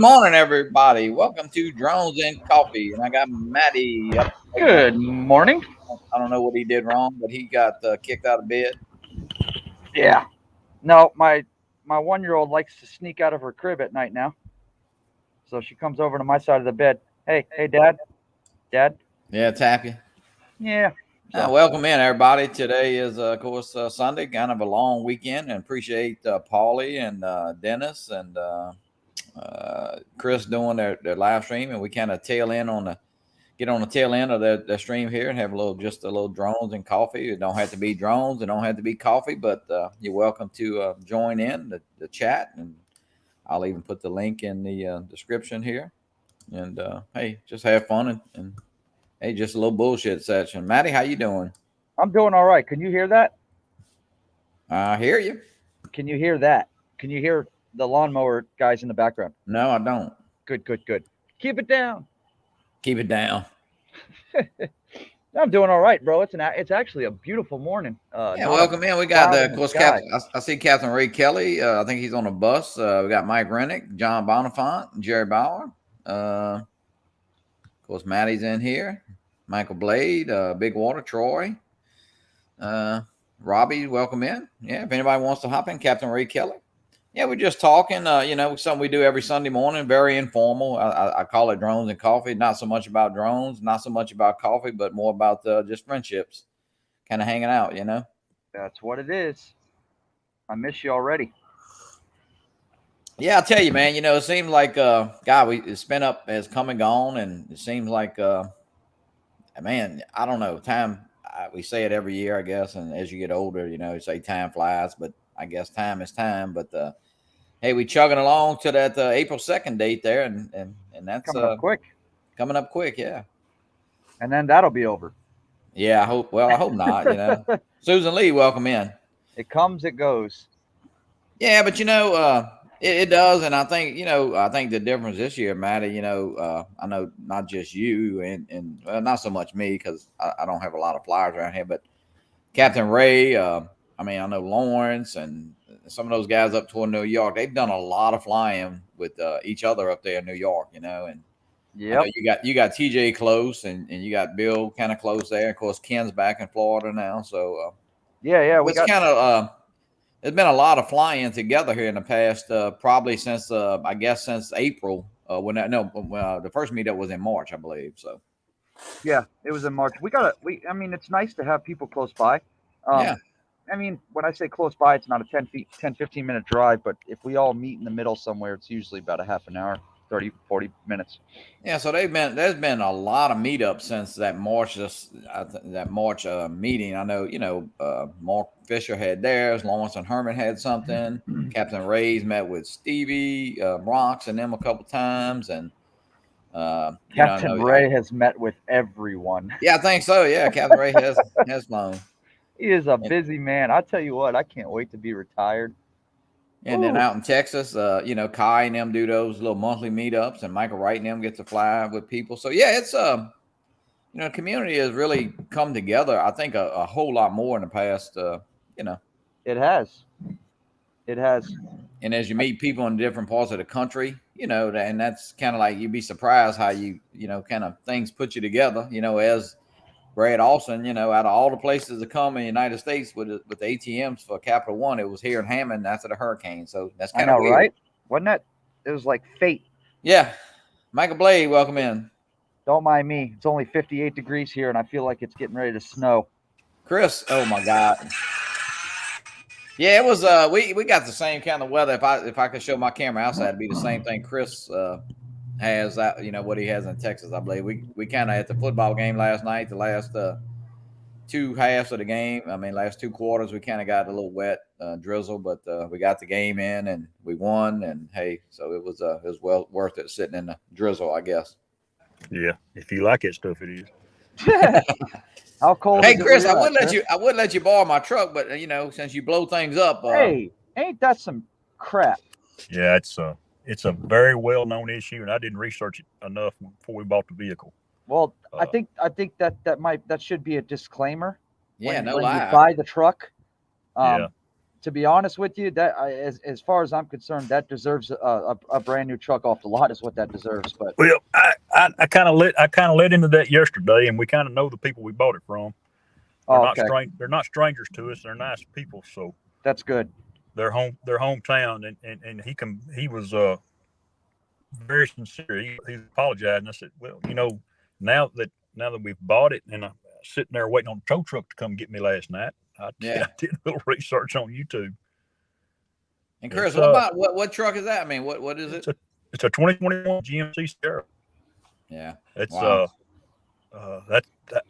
morning, everybody. Welcome to Drones and Coffee. And I got Matty up. Good morning. I don't know what he did wrong, but he got kicked out of bed. Yeah. No, my 1-year-old likes to sneak out of her crib at night now. So she comes over to my side of the bed. Hey, Dad. Yeah, tap you. Yeah. So Welcome in, everybody. Today is, of course, Sunday, kind of a long weekend, and appreciate Paulie and Dennis and Chris doing their live stream, and we kind of get on the tail end of their stream here and have just a little drones and coffee. It don't have to be drones, it don't have to be coffee, but you're welcome to join in the chat, and I'll even put the link in the description here. And hey, just have fun and hey, just a little bullshit session. Maddie, how you doing? I'm doing all right. Can you hear that? I hear you. Can you hear that? Can you hear the lawnmower guys in the background? No, I don't. Good. Keep it down. Keep it down. I'm doing all right, bro. It's actually a beautiful morning. Yeah, welcome in. We got of course, Captain. I see Captain Ray Kelly. I think he's on a bus. We got Mike Rennick, John Bonifant, Jerry Bauer. Of course, Maddie's in here. Michael Blade, Big Water, Troy. Robbie, welcome in. Yeah, if anybody wants to hop in, Captain Ray Kelly. Yeah, we're just talking, something we do every Sunday morning, very informal. I call it Drones and Coffee. Not so much about drones, not so much about coffee, but more about just friendships, kind of hanging out, That's what it is. I miss you already. Yeah, I'll tell you, man, it seems like, spin up has come and gone, and it seems like, man, I don't know, time, we say it every year, I guess, and as you get older, you say time flies, but I guess time is time, but hey, we chugging along to that April 2nd date there, and that's coming up quick. Coming up quick, yeah. And then that'll be over. Yeah, I hope. Well, I hope not. Susan Lee, welcome in. It comes, it goes. Yeah, but it does, and I think I think the difference this year, Matty. I know not just you, and well, not so much me because I don't have a lot of flyers around here, but Captain Ray. I know Lawrence and some of those guys up toward New York. They've done a lot of flying with each other up there in New York. And yeah, you got TJ close and you got Bill kind of close there. Of course, Ken's back in Florida now, so yeah. It's kind of there's been a lot of flying together here in the past, probably since I guess since April. The first meetup was in March, I believe. So yeah, it was in March. I mean, it's nice to have people close by. Yeah. I mean, when I say close by, it's not a 10, 15 minute drive, but if we all meet in the middle somewhere, it's usually about a half an hour, 30, 40 minutes. Yeah, so there's been a lot of meetups since that March meeting. I know, Mark Fisher had theirs, Lawrence and Herman had something. Captain Ray's met with Stevie Bronx and them a couple times, and Captain Ray has met with everyone. Yeah, I think so. Yeah, Captain Ray has flown. He is a busy man. I tell you what, I can't wait to be retired. And then out in Texas, Kai and them do those little monthly meetups, and Michael Wright and them get to fly with people. So yeah, it's the community has really come together. I think a whole lot more in the past. It has. And as you meet people in different parts of the country, and that's kind of like you'd be surprised how kind of things put you together. As Brad Austin, out of all the places to come in the United States with the ATMs for Capital One, it was here in Hammond after the hurricane. So that's kind of weird. Right? Wasn't that? It was like fate. Yeah. Michael Blade, welcome in. Don't mind me. It's only 58 degrees here, and I feel like it's getting ready to snow. Chris, oh my God. Yeah, it was. We got the same kind of weather. If I could show my camera outside, it'd be the same thing Chris has that what he has in Texas. I believe we kind of at the football game last night, the last two halves of the game. I mean, last two quarters we kind of got a little wet drizzle, but we got the game in and we won. And hey, so it was well worth it sitting in the drizzle, I guess. Yeah, if you like that stuff, it is. How cold? Hey, Chris, I would let you borrow my truck, but since you blow things up. Hey, ain't that some crap? Yeah, it's a very well-known issue, and I didn't research it enough before we bought the vehicle. Well, I think that should be a disclaimer. Yeah, when you buy the truck. Yeah. to be honest with you, that as far as I'm concerned, that deserves a brand new truck off the lot. Is what that deserves. But Well, I kind of let into that yesterday, and we kind of know the people we bought it from. They're not They're not strangers to us. They're nice people, so that's good. Their hometown, and he was very sincere. He apologized, and I said, well, now that we've bought it, and I'm sitting there waiting on the tow truck to come get me last night, I did a little research on YouTube. And Chris, what about what truck is that? I mean, what is it? It's a 2021 GMC Sierra. Yeah, it's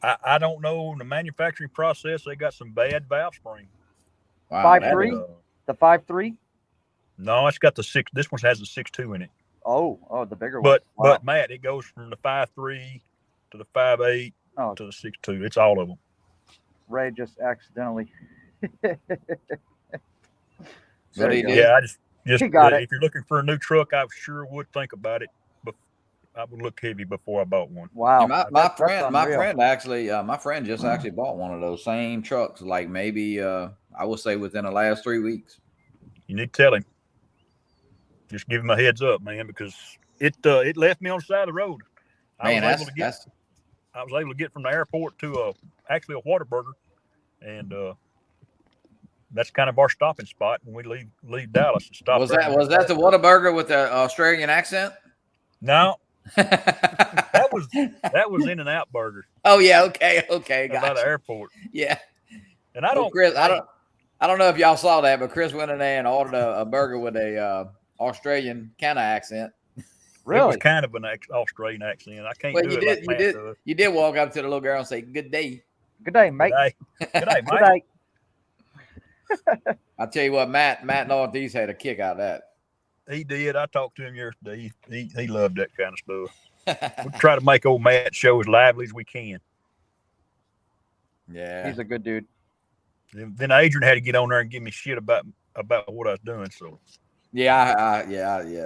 I don't know the manufacturing process. They got some bad valve spring. Wow, 5.3, the 5.3. No, it's got the 6. This one has a 6.2 in it. Oh, the bigger one. But Matt, it goes from the 5.3 to the 5.8 to the 6.2. It's all of them. Ray just accidentally. What do you do? Yeah, I just he got it. If you're looking for a new truck, I sure would think about it. But I would look heavy before I bought one. Wow. My friend just actually bought one of those same trucks. Like maybe I would say within the last 3 weeks. You need to tell him. Just give him a heads up, man, because it left me on the side of the road. I was able to get from the airport to actually a Whataburger, and that's kind of our stopping spot when we leave Dallas. Was that the Whataburger with the Australian accent? No, that was In-N-Out Burger. Oh yeah, okay, gotcha. By the airport. Yeah, and I don't know if y'all saw that, but Chris went in there and ordered a burger with a Australian kind of accent. Really? It was kind of an Australian accent. I can't do it like Matt does. You did walk up to the little girl and say, "Good day." Good day, mate. Good day, mate. Good day. I tell you what, Matt Northeast had a kick out of that. He did. I talked to him yesterday. He loved that kind of stuff. We try to make old Matt show as lively as we can. Yeah, he's a good dude. Then Adrian had to get on there and give me shit about what I was doing. So yeah.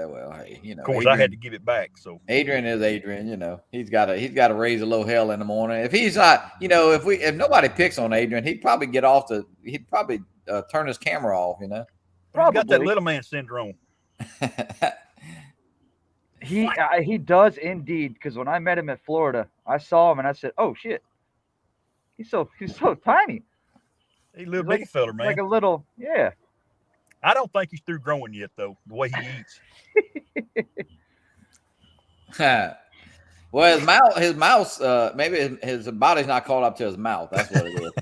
Well, hey, of course, Adrian, I had to give it back. So Adrian is Adrian. He's got to raise a little hell in the morning. If he's not, if nobody picks on Adrian, he'd probably get off he'd probably turn his camera off. He's got that little man syndrome. He does indeed, because when I met him at Florida, I saw him and I said, "Oh shit, he's so tiny." He's a little big fella, man. Like a little, yeah. I don't think he's through growing yet, though. The way he eats. Well, his mouth, maybe his body's not caught up to his mouth. That's what it is.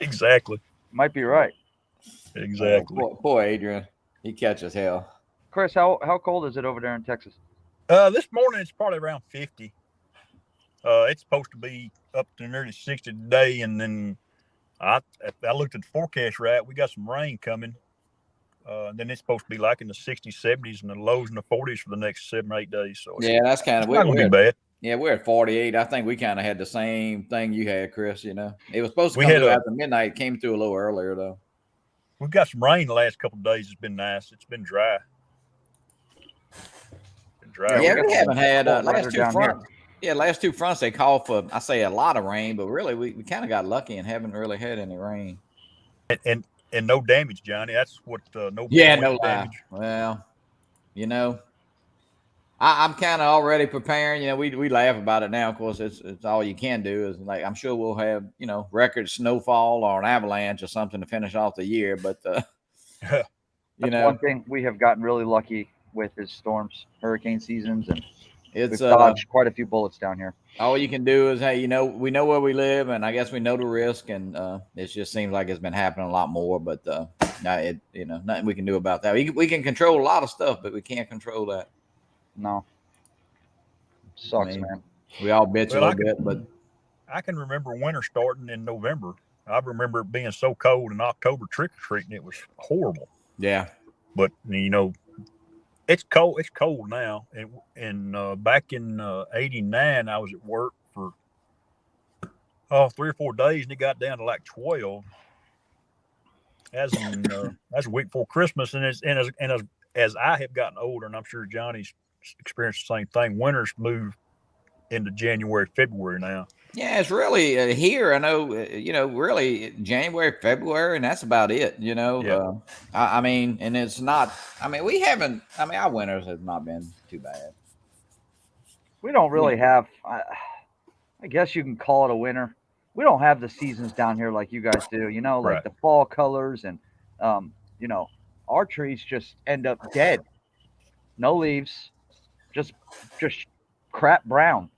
Exactly. Might be right. Exactly. Poor Adrian. He catches hell. Chris, how cold is it over there in Texas? This morning it's probably around 50. It's supposed to be up to nearly 60 today, and then I looked at the forecast right. We got some rain coming. And then it's supposed to be like in the 60s, 70s, and the lows in the 40s for the next 7 or 8 days. So yeah, that's kind of not going to be bad. Yeah, we're at 48. I think we kind of had the same thing you had, Chris. It was supposed to come through after midnight. It came through a little earlier, though. We've got some rain the last couple of days. It's been nice. It's been dry. Yeah, we haven't had last 2 fronts. Yeah, last 2 fronts they called for, I say, a lot of rain, but really we kind of got lucky and haven't really had any rain. And no damage, Johnny. That's what no damage. Well, I'm kind of already preparing. We laugh about it now. Of course, it's all you can do. Is like I'm sure we'll have record snowfall or an avalanche or something to finish off the year. But That's one thing we have gotten really lucky with is storms, hurricane seasons, and we've dodged quite a few bullets down here. All you can do is, hey, we know where we live, and I guess we know the risk, and it just seems like it's been happening a lot more. But nothing we can do about that. We can control a lot of stuff, but we can't control that. No, sucks, man. We all bitch a little bit, but I can remember winter starting in November. I remember it being so cold in October trick or treating. It was horrible. Yeah, but it's cold. It's cold now. And back in '89, I was at work for 3 or 4 days, and it got down to like 12. That's a week before Christmas, and as I have gotten older, and I'm sure Johnny's experienced the same thing. Winters move into January, February now. Yeah, it's really here. I know, really January, February, and that's about it. Yeah. I mean, and it's not. I mean, we haven't. I mean, our winters have not been too bad. We don't Yeah. really have. I guess you can call it a winter. We don't have the seasons down here like you guys do. Like Right. the fall colors and, um, you know, our trees just end up dead, no leaves, just crap brown.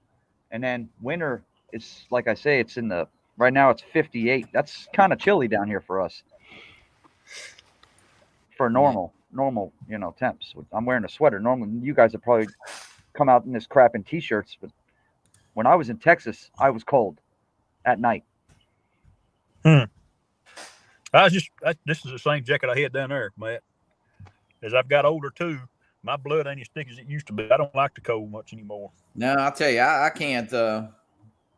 And then winter, it's like I say, it's in the right now it's 58. That's kind of chilly down here for us for Yeah. normal temps. I'm wearing a sweater. Normally, you guys have probably come out in this crap in t-shirts, but when I was in Texas, I was cold at night. This is the same jacket I had down there, Matt. As I've got older too, my blood ain't as thick as it used to be. I don't like the cold much anymore. No, I'll tell you, I can't.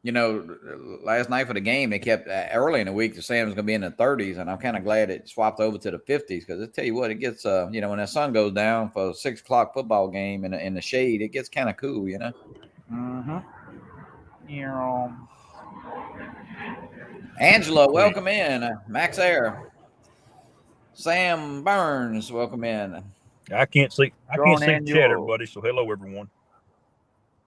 Last night for the game, they kept early in the week. The saying it was going to be in the 30s, and I'm kind of glad it swapped over to the 50s because I tell you what, it gets when the sun goes down for a 6 o'clock football game in the shade, it gets kind of cool. Mm-hmm. Angela, welcome in. Max Air, Sam Burns, welcome in. I can't see Drone the chat, annual. everybody. So hello, everyone.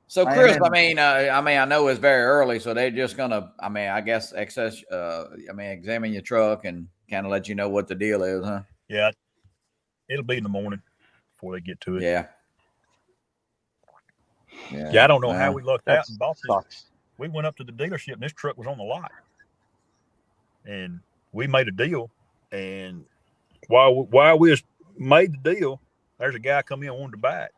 So, I am Chris, in. I know it's very early, so they're just gonna, I guess, examine your truck and kind of let you know what the deal is, huh? Yeah, it'll be in the morning before they get to it. Yeah. Yeah, I don't know how we lucked That out and bought this. sucks. We went up to the dealership and this truck was on the lot, and we made a deal. And while we was made the deal, there's a guy come in and wanted to buy it.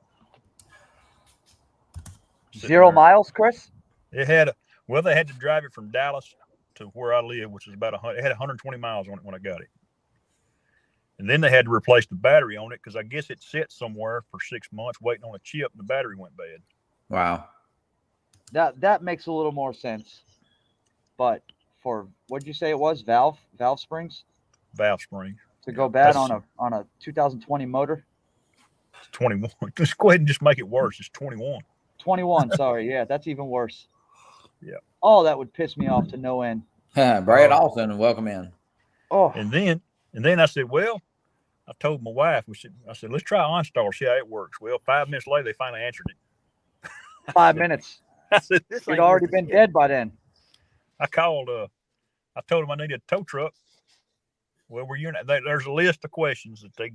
0 miles, Chris? They had to drive it from Dallas to where I live, which is about it had 120 miles on it when I got it. And then they had to replace the battery on it because I guess it sat somewhere for 6 months waiting on a chip and the battery went bad. Wow. That makes a little more sense. But for what'd you say it was? Valve springs Valve spring. to go bad That's- on a 2020 motor? It's 21. Just go ahead and just make it worse. It's 21. 21, sorry. Yeah, that's even worse. Yeah. Oh, that would piss me off to no end. Brad Austin, welcome in. Oh, And then I said, well, I told my wife, I said, let's try OnStar, see how it works. Well, 5 minutes later, they finally answered it. 5 minutes. I said, this You'd ain't already working. been dead by then. I called, I told them I needed a tow truck. Well, were you in, there's a list of questions that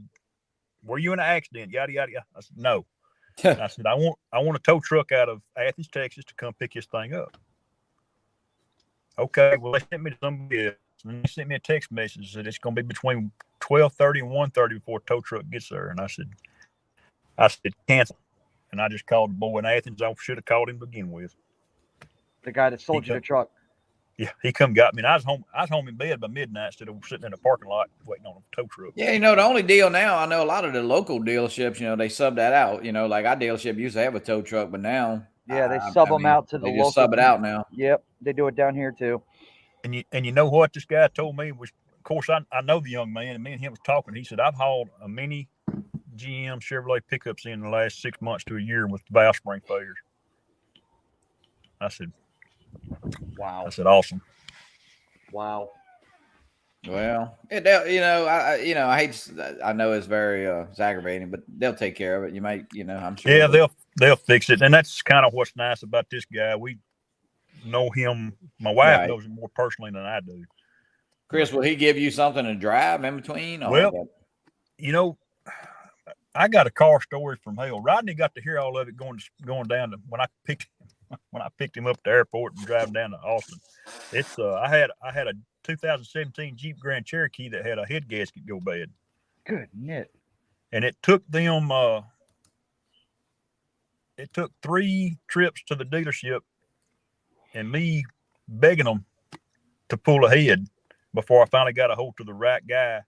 were you in an accident? Yada, yada, yada. I said, no. I said, I want a tow truck out of Athens, Texas to come pick this thing up. Okay, well, they sent me to somebody else. And they sent me a text message that it's going to be between 12:30 and 1:30 before a tow truck gets there. And I said, cancel. And I just called the boy in Athens. I should have called him to begin with. The guy that sold you the truck. Yeah, he come got me. And I was home in bed by midnight instead of sitting in the parking lot waiting on a tow truck. Yeah, the only deal now, I know a lot of the local dealerships, they sub that out. Like our dealership used to have a tow truck, but now Yeah, they sub them out to the they local. just sub it out now. Yep, they do it down here too. And you know what this guy told me was, of course, I know the young man, and me and him was talking. He said, I've hauled a mini GM Chevrolet pickups in the last 6 months to a year with valve spring failures. I said, wow. I said, awesome. Wow. Well, I hate. I know it's very it's aggravating, but they'll take care of it. You might, I'm sure. Yeah, they'll fix it, and that's kind of what's nice about this guy. We know him. My wife knows him more personally than I do. Chris, will he give you something to drive in between? Well, I got a car story from hell. Rodney got to hear all of it going down to when I picked him up at the airport and driving down to Austin. It's I had a 2017 Jeep Grand Cherokee that had a head gasket go bad. Good knit. And it took them it took 3 trips to the dealership and me begging them to pull ahead before I finally got a hold to the right guy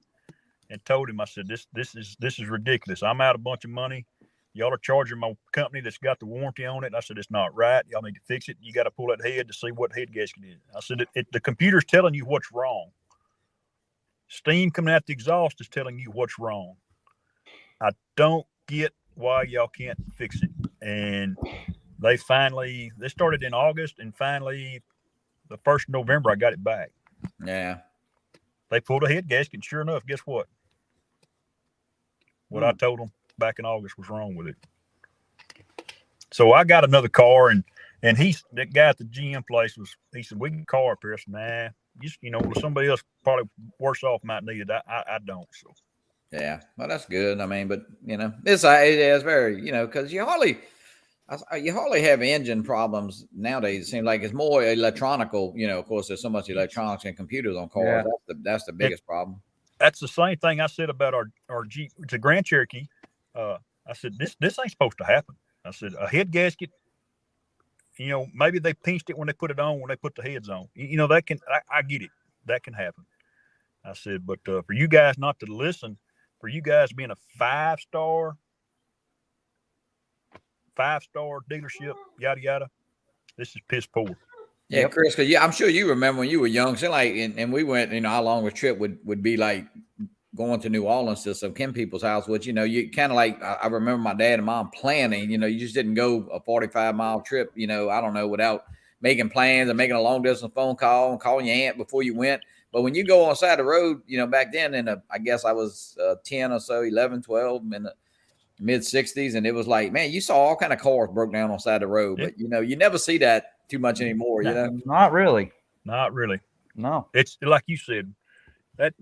and told him, I said, this is ridiculous. I'm out a bunch of money. Y'all are charging my company that's got the warranty on it. I said, it's not right. Y'all need to fix it. You got to pull that head to see what head gasket is. I said, the computer's telling you what's wrong. Steam coming out the exhaust is telling you what's wrong. I don't get why y'all can't fix it. And they started in August, and finally the 1st of November, I got it back. Yeah. They pulled a head gasket. And sure enough, guess what? What I told them back in August was wrong with it. So I got another car, and that guy at the GM place he said, we can car up here. I said, nah, just, somebody else probably worse off might need it. I don't. So. Yeah. Well, that's good. I mean, but it is very, because you hardly have engine problems nowadays. It seems like it's more electronical. Of course, there's so much electronics and computers on cars. Yeah. That's the biggest problem. That's the same thing I said about our Jeep, the Grand Cherokee. I said, this ain't supposed to happen. I said, a head gasket, maybe they pinched it when they put it on, when they put the heads on. That can, I get it. That can happen. I said, but for you guys not to listen, for you guys being a five-star dealership, yada, yada, this is piss poor. Yeah, yep. Chris, because I'm sure you remember when you were young. So and we went, how long a trip would be like going to New Orleans to some Ken people's house, which, you kind of like, I remember my dad and mom planning, you just didn't go a 45-mile trip, I don't know, without making plans and making a long distance phone call and calling your aunt before you went. But when you go on the side of the road, back then I guess I was 10 or so, 11, 12 in the mid 60s. And it was like, man, you saw all kind of cars broke down on the side of the road, but you never see that too much anymore. Not really. No, it's like you said, that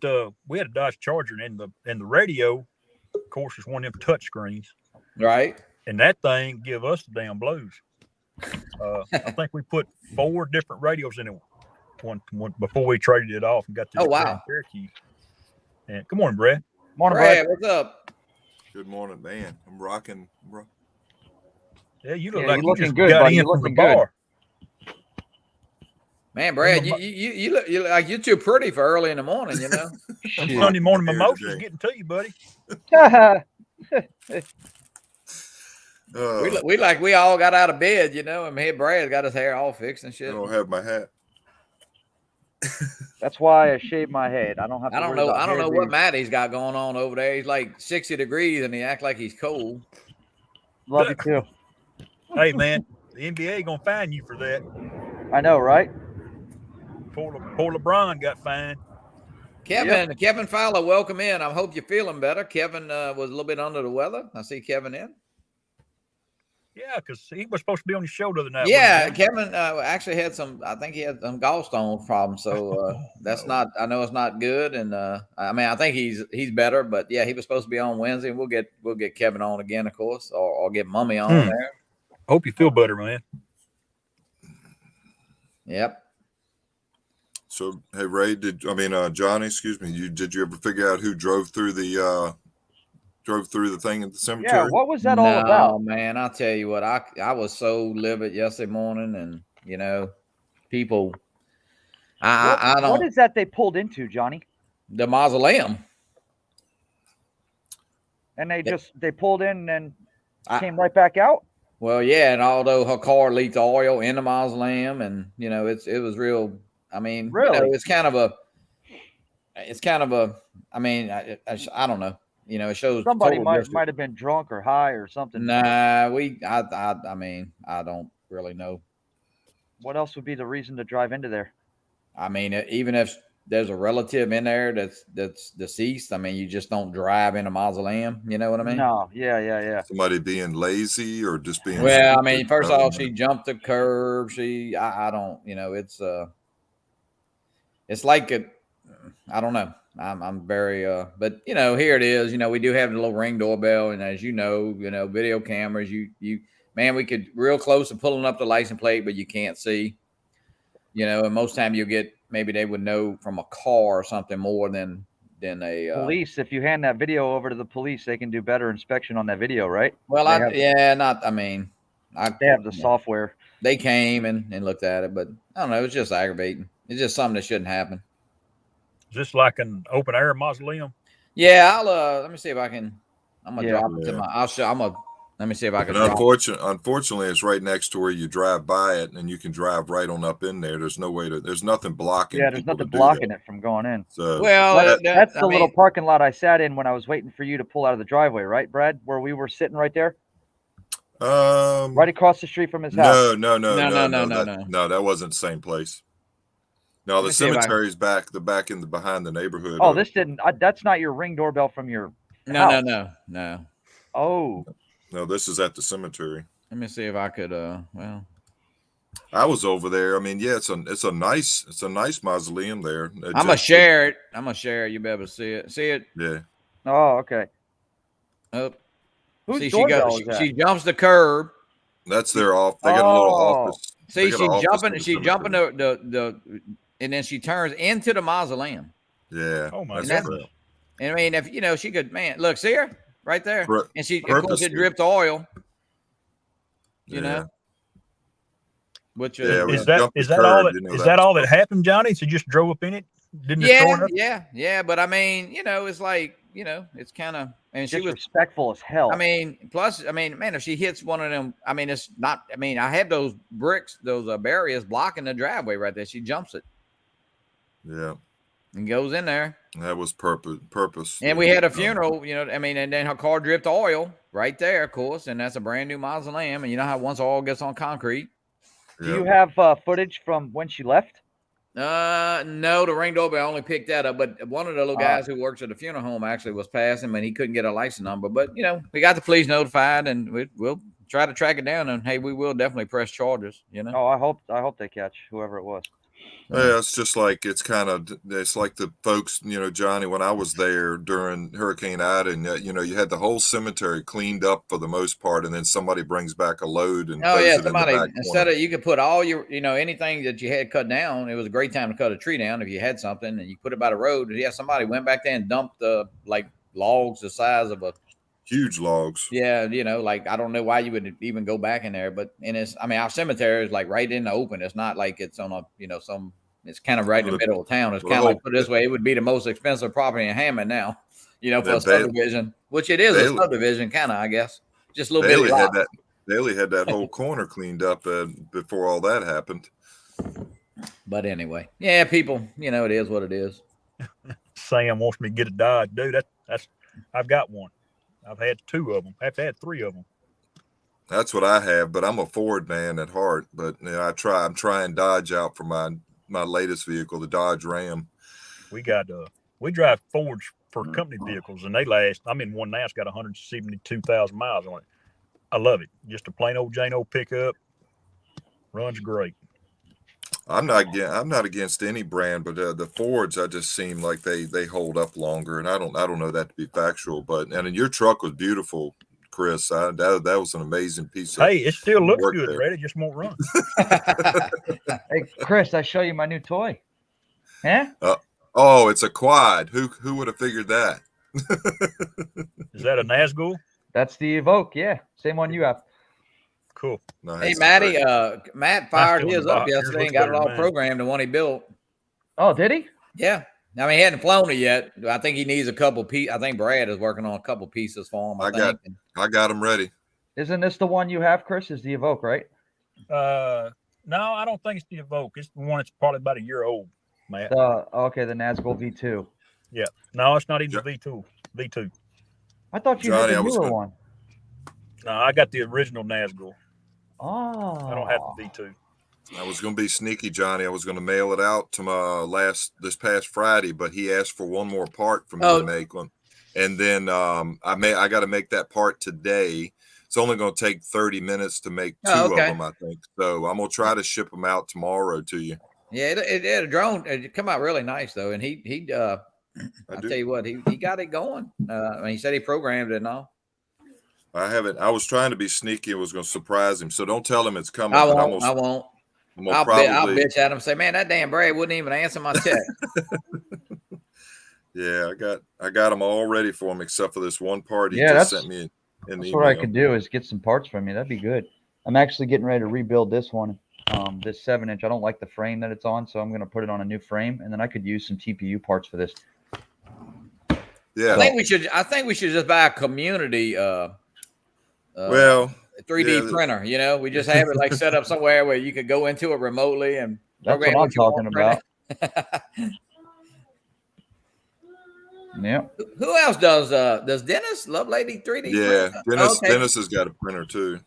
we had a Dodge Charger, and the radio, of course, is one of them touch screens, right? And that thing give us the damn blues. I think we put 4 different radios in it one before we traded it off and got the Grand Cherokee. And good morning, Brad. Morning, Brad. What's up? Good morning, man. I'm rocking, bro. Yeah, you look like you're looking just good, got buddy. in You're from the looking bar. Man, Brad, you look like you're too pretty for early in the morning, Sunday morning mimosas getting to you, buddy. We all got out of bed, and me and Brad got his hair all fixed and shit. I don't have my hat. That's why I shaved my head. I don't have to I don't know what Maddie's got going on over there. He's like 60 degrees and he act like he's cold. Love you too. Hey man, the NBA gonna fine you for that. I know, right? Poor LeBron got fined. Kevin Fowler, welcome in. I hope you're feeling better. Kevin was a little bit under the weather. I see Kevin in. Yeah, because he was supposed to be on your show the other night. Yeah, Kevin actually had I think he had some gallstone problems. So I know it's not good. And I think he's better, but yeah, he was supposed to be on Wednesday. We'll get Kevin on again, of course, or get Mummy on there. Hope you feel better, man. Yep. So, hey, Ray, Johnny, excuse me. Did you ever figure out who drove through the thing at the cemetery? Yeah, what was that all about? Oh man, I'll tell you what, I was so livid yesterday morning, and people. I don't. What is that they pulled into, Johnny? The mausoleum. And they pulled in and came right back out. Well, yeah, and although her car leaked oil in the mausoleum, and it was real. I mean, really, it's kind of a. I mean, I don't know. It shows somebody might have been drunk or high or something. Nah, I mean, I don't really know. What else would be the reason to drive into there? I mean, even if there's a relative in there that's deceased, I mean, you just don't drive in a mausoleum. You know what I mean? No, yeah. Somebody being lazy or just being. Well, I mean, first of all, she jumped the curb. I don't. It's like I don't know. I'm very but here it is. We do have the little Ring doorbell, and as video cameras, we could real close to pulling up the license plate, but you can't see. And most time you'll get, maybe they would know from a car or something more than a police. If you hand that video over to the police, they can do better inspection on that video, right? Well, they have the software. They came and looked at it, but I don't know. It's just aggravating. It's just something that shouldn't happen. Is this like an open air mausoleum? Yeah, I'll let me see if I can. I'm gonna drop it to my. Let me see if I can. Unfortunately, it's right next to where you drive by it, and you can drive right on up in there. There's no way to. There's nothing blocking. Yeah, there's nothing blocking it from going in. So, that's the little parking lot I sat in when I was waiting for you to pull out of the driveway, right, Brad? Where we were sitting right there. Right across the street from his house. No. That wasn't the same place. No, Let the me see if I- cemetery's back in the behind the neighborhood. Oh, this didn't. That's not your Ring doorbell from your house. No. Oh, No, this is at the cemetery. Let me see if I could. Well, I was over there. I mean, yeah, it's a nice mausoleum there. I'm gonna share it. You'll be able to see it. See it? Yeah. oh, okay. Oh, Whose see, doorbell is that? she jumps the curb. That's their off. They got a little Oh. office. See, They got an office in the she's jumping cemetery. the, and then she turns into the mausoleum. Yeah. Oh my that's- God. And I mean, if you know, she could, man, look, see her right there, Pur- and she, of course, purposely. it dripped oil. You Yeah. know, which Yeah, we Is that jumped the is that all curb, that you know is that that all was- that happened, Johnny? So you just drove up in it? Didn't destroy yeah, nothing? yeah. But I mean, you know, it's like, you know, it's kind of, and she was. Disrespectful as hell. I mean, plus, I mean, man, if she hits one of them, I mean, it's not. I mean, I had those bricks, those barriers blocking the driveway right there. She jumps it Yeah. and goes in there. That was purpose. And we had a funeral, you know. I mean, and then her car dripped oil right there, of course, and that's a brand new mausoleum. And you know how once oil gets on concrete. Do you have footage from when she left? No, the Ring doorbell only picked that up. But one of the little guys who works at the funeral home actually was passing, and he couldn't get a license number. But you know, we got the police notified, and we'll try to track it down. And hey, we will definitely press charges. You know. Oh, I hope they catch whoever it was. Yeah, it's just like it's like the folks, you know, Johnny, when I was there during Hurricane Ida, and you know, you had the whole cemetery cleaned up for the most part, and then somebody brings back a load and Oh throws yeah, it in the somebody back instead corner. of you could put all your, you know, anything that you had cut down. It was a great time to cut a tree down if you had something, and you put it by the road. Yeah, somebody went back there and dumped the like logs the size of a. Huge logs. Yeah, you know, like I don't know why you would even go back in there, but it's. I mean, our cemetery is like right in the open. It's not like it's on a, you know, some. It's kind of right in the middle of town. It's Well, kind of like, put it this way, it would be the most expensive property in Hammond now, you know, for Yeah, a subdivision, which it is a Bailey- subdivision, kind of, I guess. Just a little Bailey bit had of that. Bailey had that whole corner cleaned up before all that happened. But anyway, yeah, people, you know, it is what it is. Sam wants me to get a Dodge, dude. That's I've got one. I've had two of them. I've had three of them. That's what I have, but I'm a Ford man at heart. But you know, I'm trying Dodge out for my latest vehicle, the Dodge Ram. We drive Fords for company vehicles, and they last. I'm in one now. It's got 172,000 miles on it. I love it. Just a plain old Jane old pickup. Runs great. I'm not against any brand, but the Fords, I just seem like they hold up longer, and I don't know that to be factual. But and your truck was beautiful, Chris. That was an amazing piece. Hey, it still looks work good, there. Brad. It just won't run. Hey, Chris, I show you my new toy. Huh? Oh, it's a quad. Who would have figured that? Is that a Nazgul? That's the Evoque. Yeah, same one you have. Cool. Nice. Hey, Matty, Matt fired still in his the up box. Yours yesterday and looks got better it all than mine. programmed, the one he built. Oh, did he? Yeah. I mean, he hadn't flown it yet. I think he needs a couple pieces. I think Brad is working on a couple pieces for him. I got them ready. Isn't this the one you have, Chris? Is the Evoque, right? No, I don't think it's the Evoque. It's the one that's probably about a year old, Matt. Okay, the Nazgul V2. No, it's not even the V2. V2. I thought you Johnny, had I the was newer gonna- one. No, I got the original Nazgul. Oh, I don't have the V2. I was going to be sneaky, Johnny. I was going to mail it out to this past Friday, but he asked for one more part for me to make one, and then I got to make that part today. It's only going to take 30 minutes to make two of them, I think. So I'm going to try to ship them out tomorrow to you. Yeah, a drone. It come out really nice though, and he I'll tell you what, he got it going. I mean, he said he programmed it and all. I haven't. I was trying to be sneaky and was going to surprise him. So don't tell him it's coming. I but won't. I'll bitch at him. Say, man, that damn Brad wouldn't even answer my text. Yeah, I got them all ready for him except for this one part he Yeah, just that's- sent me. That's what I could do is get some parts from you. That'd be good. I'm actually getting ready to rebuild this one, this 7-inch. I don't like the frame that it's on, so I'm going to put it on a new frame, and then I could use some TPU parts for this. Yeah. I think we should just buy a community Well, 3D yeah, printer. You know, we just have it like set up somewhere where you could go into it remotely and That's program what I'm you want talking to print about. it. Yeah. Who else does Dennis Lovelady 3D? yeah. print? Okay. Dennis has got a printer too.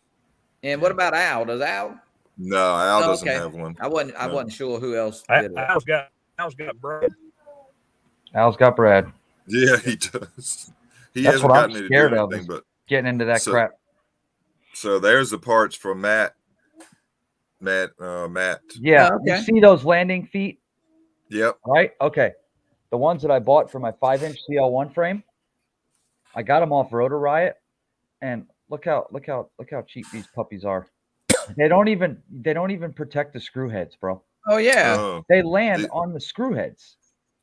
And what about Al? Does Al? No, Al Oh, doesn't okay. have one. I No. wasn't sure who else did it. Al's got Brad. Al's got Brad. Yeah, he does. He That's hasn't what I'm gotten me to do scared of, anything, is but getting into that So- crap. so there's the parts for Matt. Matt. Yeah, Oh, okay. you see those landing feet, Yep. right? Okay, the ones that I bought for my 5-inch CL1 frame, I got them off Rotor Riot, and look how cheap these puppies are. They don't even protect the screw heads, bro. Oh yeah, Oh, They land The- on the screw heads.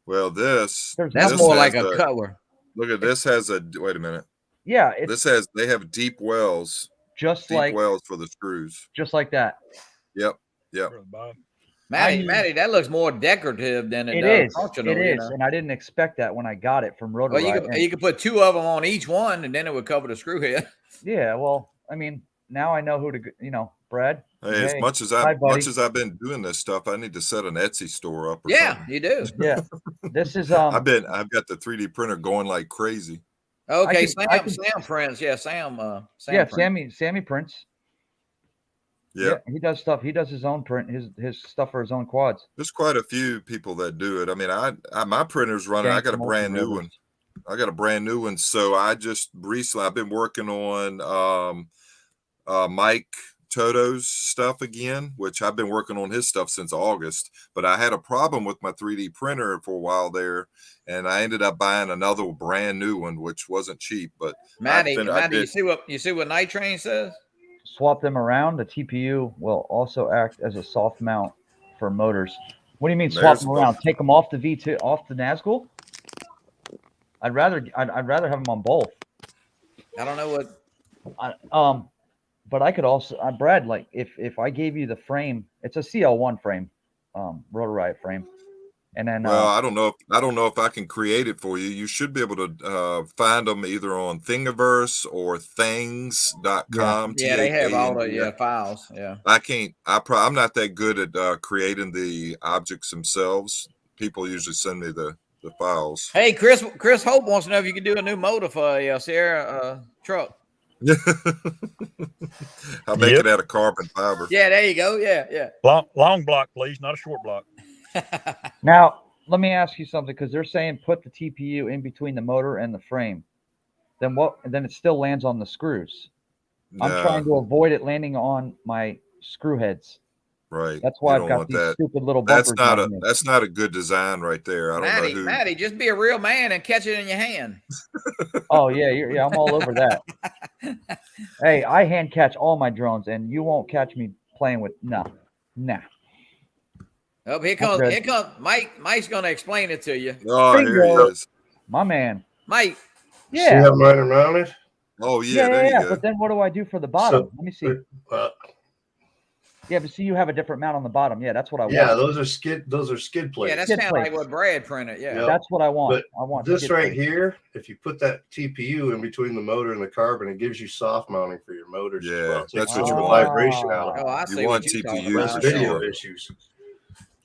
well, this. There's that's this more has like a cover. Look at this. Has a wait a minute. Yeah, it's They have deep wells. just Deep like wells for the screws. that. Yep. Matty, that looks more decorative than it It does is. functional. It you is, know? and I didn't expect that when I got it from Rotor Well, Riot. and- you could put 2 of them on each one, and then it would cover the screw head. Yeah, well, I mean, now I know who to, Brad. Hey, as Hey, much as hi, buddy. I've been doing this stuff, I need to set an Etsy store up. Or Yeah, something. you do. Yeah, this is I've got the 3D printer going like crazy. Okay, I can- Sam Prince. Yeah, Sam. yeah, Prince. Sammy Prince. Yeah. He does stuff. He does his own print, his stuff for his own quads. There's quite a few people that do it. I mean, I my printer's running. I got a Jank brand new Multi-Rivers. one. I got a brand new one. So I just recently I've been working on Mike Toto's stuff again, which I've been working on his stuff since August. But I had a problem with my 3D printer for a while there, and I ended up buying another brand new one, which wasn't cheap. But Matty, I you see what Night Train says? Swap them around. The TPU will also act as a soft mount for motors. What do you mean swap There's them the- around? Take them off the V2, off the Nazgul? I'd rather have them on both. I don't know what. But I could also, Brad, like if I gave you the frame, it's a CL1 frame, Rotor Riot frame, and then well, I don't know if I can create it for you. You should be able to find them either on Thingiverse or Things.com. Yeah, they have all the THANGS. files. Yeah. I can't. I'm not that good at creating the objects themselves. People usually send me the files. Hey, Chris Hope wants to know if you can do a new motor for a Sierra truck. I make Yep. it out of carbon fiber. Yeah, there you go. Yeah, Long block, please, not a short block. yeah. now let me ask you something, because they're saying put the TPU in between the motor and the frame. Then what? And then it still lands on the screws. I'm Nah, trying to avoid it landing on my screw heads. right. That's why You I've don't got want these that. stupid little bumpers. on here. That's not a good design right there. I don't know who. Matty, just be a real man and catch it in your hand. Oh yeah, yeah, I'm all over that. Hey, I hand catch all my drones, and you won't catch me playing with nah. Oh, here good. comes Mike. Mike's gonna explain it to you. Oh, here he Bingo. is. My man. Mike, See Yeah. how mine are mounted? Oh yeah, there you go. But then what do I do for the bottom? So- Let me see. Uh, Yeah, but see, you have a different mount on the bottom. Yeah, that's what I yeah, want. those are skid plates. yeah, that's Skid kind of like plates. what Brad printed. Yeah. Yep. That's what I want. But I want This skid right plates. here, if you put that TPU in between the motor and the carbon, it gives you soft mounting for your motors. as Yeah, well. It that's takes what the you want. vibration out of Oh, I You see want what you're TPUs talking those about. for video sure. issues.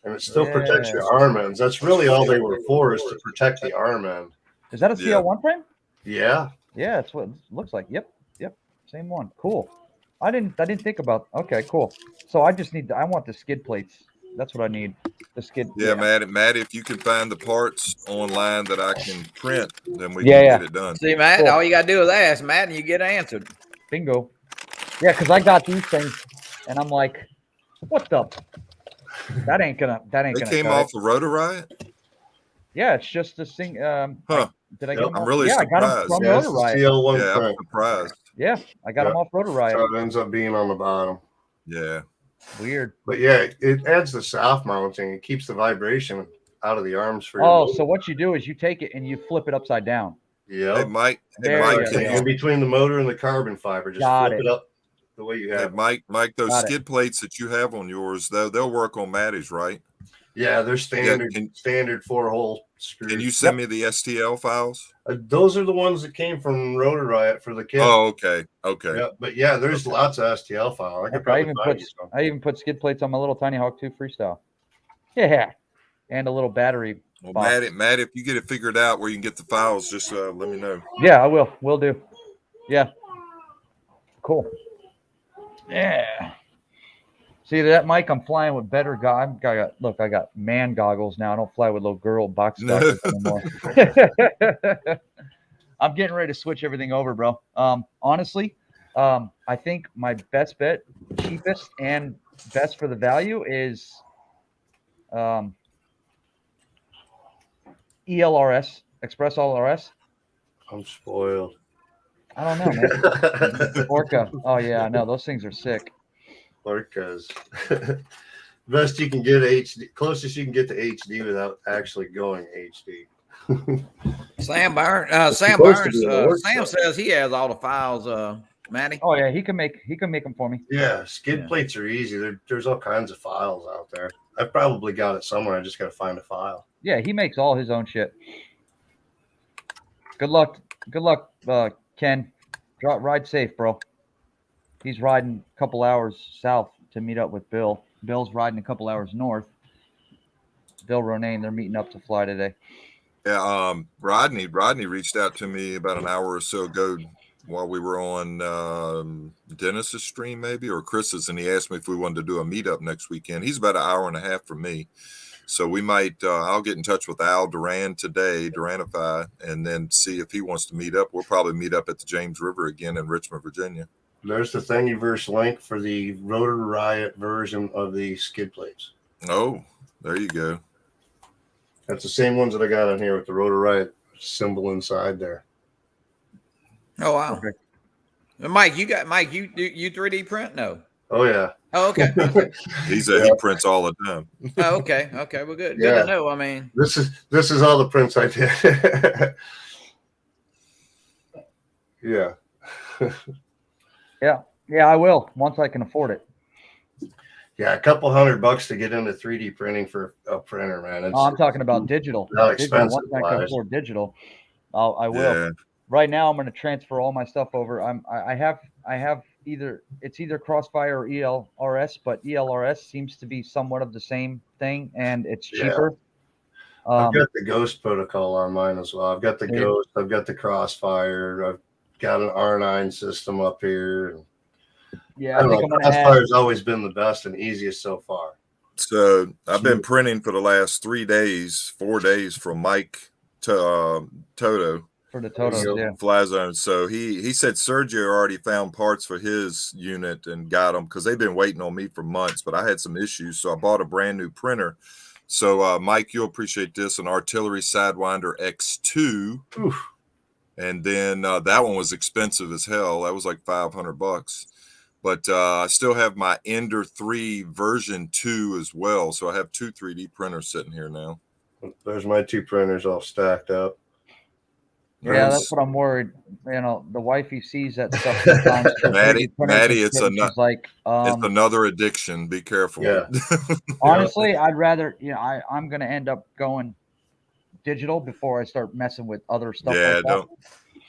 And it still Yeah. protects your arm ends. That's really all they were for, is to protect the arm end. Is that a Yeah. CL1 frame? Yeah. Yeah, that's what it looks like. Yep. Same one. Cool. I didn't think about. Okay, cool. So I want the skid plates. That's what I need. The skid. Yeah, Matt, if you can find the parts online that I can print, then we Yeah, can yeah. get it done. See, Matt, Cool. all you gotta do is ask Matt, and you get answered. Bingo. Yeah, because I got these things, and I'm like, what the? That ain't gonna. They came cut off it. the Rotor Riot? Yeah, it's just a thing. Huh. Did I Yep. get them? I'm off? really Yeah, I got them surprised. from Yeah, it's Rotor the Riot. CL1 Yeah, I'm frame. surprised. Yeah, I got them off Rotor Riot. So it ends up being on the bottom. Yeah. Weird. But yeah, it adds the soft mounting. It keeps the vibration out of the arms for your Oh, motor. so what you do is you take it and you flip it upside down. Hey, Yeah. Mike. Hey, There Mike, you can go. In between the motor and the carbon fiber, just Got flip it. it up the way you Hey, have. Mike, those Got it. skid plates that you have on yours, they'll work on Matty's, right? Yeah, they're standard can- standard 4-hole screws. Can you send me the STL files? Those are the ones that came from Rotor Riot for the kit. Oh, okay. Okay. Yeah, but yeah, there's lots of STL file. I could I probably even find put you some. I even put skid plates on my little Tiny Hawk 2 Freestyle. Yeah, and a little battery. Well, Box. Matt, if you get it figured out where you can get the files, just let me know. Yeah, I will. Will do. Yeah. Cool. Yeah. See that, Mike? I'm flying with better look, I got man goggles now. I don't fly with little girl box goggles anymore. I'm getting ready to switch everything over, bro. Honestly, I think my best bet, cheapest and best for the value is ELRS, Express LRS. I'm spoiled. I don't know, man. Orca. Oh yeah, no, those things are sick. Orcas. Best you can get HD, closest you can get to HD without actually going HD. Sam Burns. supposed to be a work Sam truck. says he has all the files. Matty. Oh yeah, he can make them for me. Yeah, skid Yeah. plates are easy. There's all kinds of files out there. I probably got it somewhere. I just got to find a file. Yeah, he makes all his own shit. Good luck, Ken. Ride safe, bro. He's riding a couple hours south to meet up with Bill. Bill's riding a couple hours north. Bill Ronayne, they're meeting up to fly today. Yeah, Rodney reached out to me about an hour or so ago while we were on Dennis's stream, maybe, or Chris's, and he asked me if we wanted to do a meetup next weekend. He's about an hour and a half from me, so we might. I'll get in touch with Al Duran today, Duranify, and then see if he wants to meet up. We'll probably meet up at the James River again in Richmond, Virginia. There's the Thingiverse link for the Rotor Riot version of the skid plates. Oh, there you go. That's the same ones that I got on here with the Rotor Riot symbol inside there. Oh wow. Okay. Mike, you 3D print? No. Oh yeah. Oh, okay. He he prints all the time. Oh, okay. Okay. Well, good. Good Yeah. to know. I mean, This is all the prints I did. Yeah. Yeah, I will once I can afford it. Yeah, a couple $100 to get into 3D printing for a printer, man. It's, Oh, I'm talking about digital. Not Digital. expensive Once I can wise. afford digital, I will. Yeah. Right now, I'm going to transfer all my stuff over. I have either Crossfire or ELRS, but ELRS seems to be somewhat of the same thing, and it's Yeah. cheaper. I've got the Ghost protocol on mine as well. I've got the Yeah. Ghost. I've got the Crossfire. I've got an R9 system up here. Yeah, I I don't think know. I'm going to have. Crossfire's always been the best and easiest so far. So I've been printing for the last 4 days from Mike to Toto. For the There you Totos, go. yeah. Fly Zone. So he said Sergio already found parts for his unit and got them because they've been waiting on me for months, but I had some issues. So I bought a brand new printer. So Mike, you'll appreciate this, an Artillery Sidewinder X2. Oof. And then that one was expensive as hell. That was like $500. But I still have my Ender 3 version 2 as well. So I have 2 3D printers sitting here now. There's my 2 printers all stacked up. Yeah, that's what I'm worried. You know, the wifey sees that stuff sometimes. Maddie, it's she's like, it's another addiction. Be careful. Yeah. honestly, I'd rather, I'm going to end up going digital before I start messing with other stuff. Yeah, like that. don't.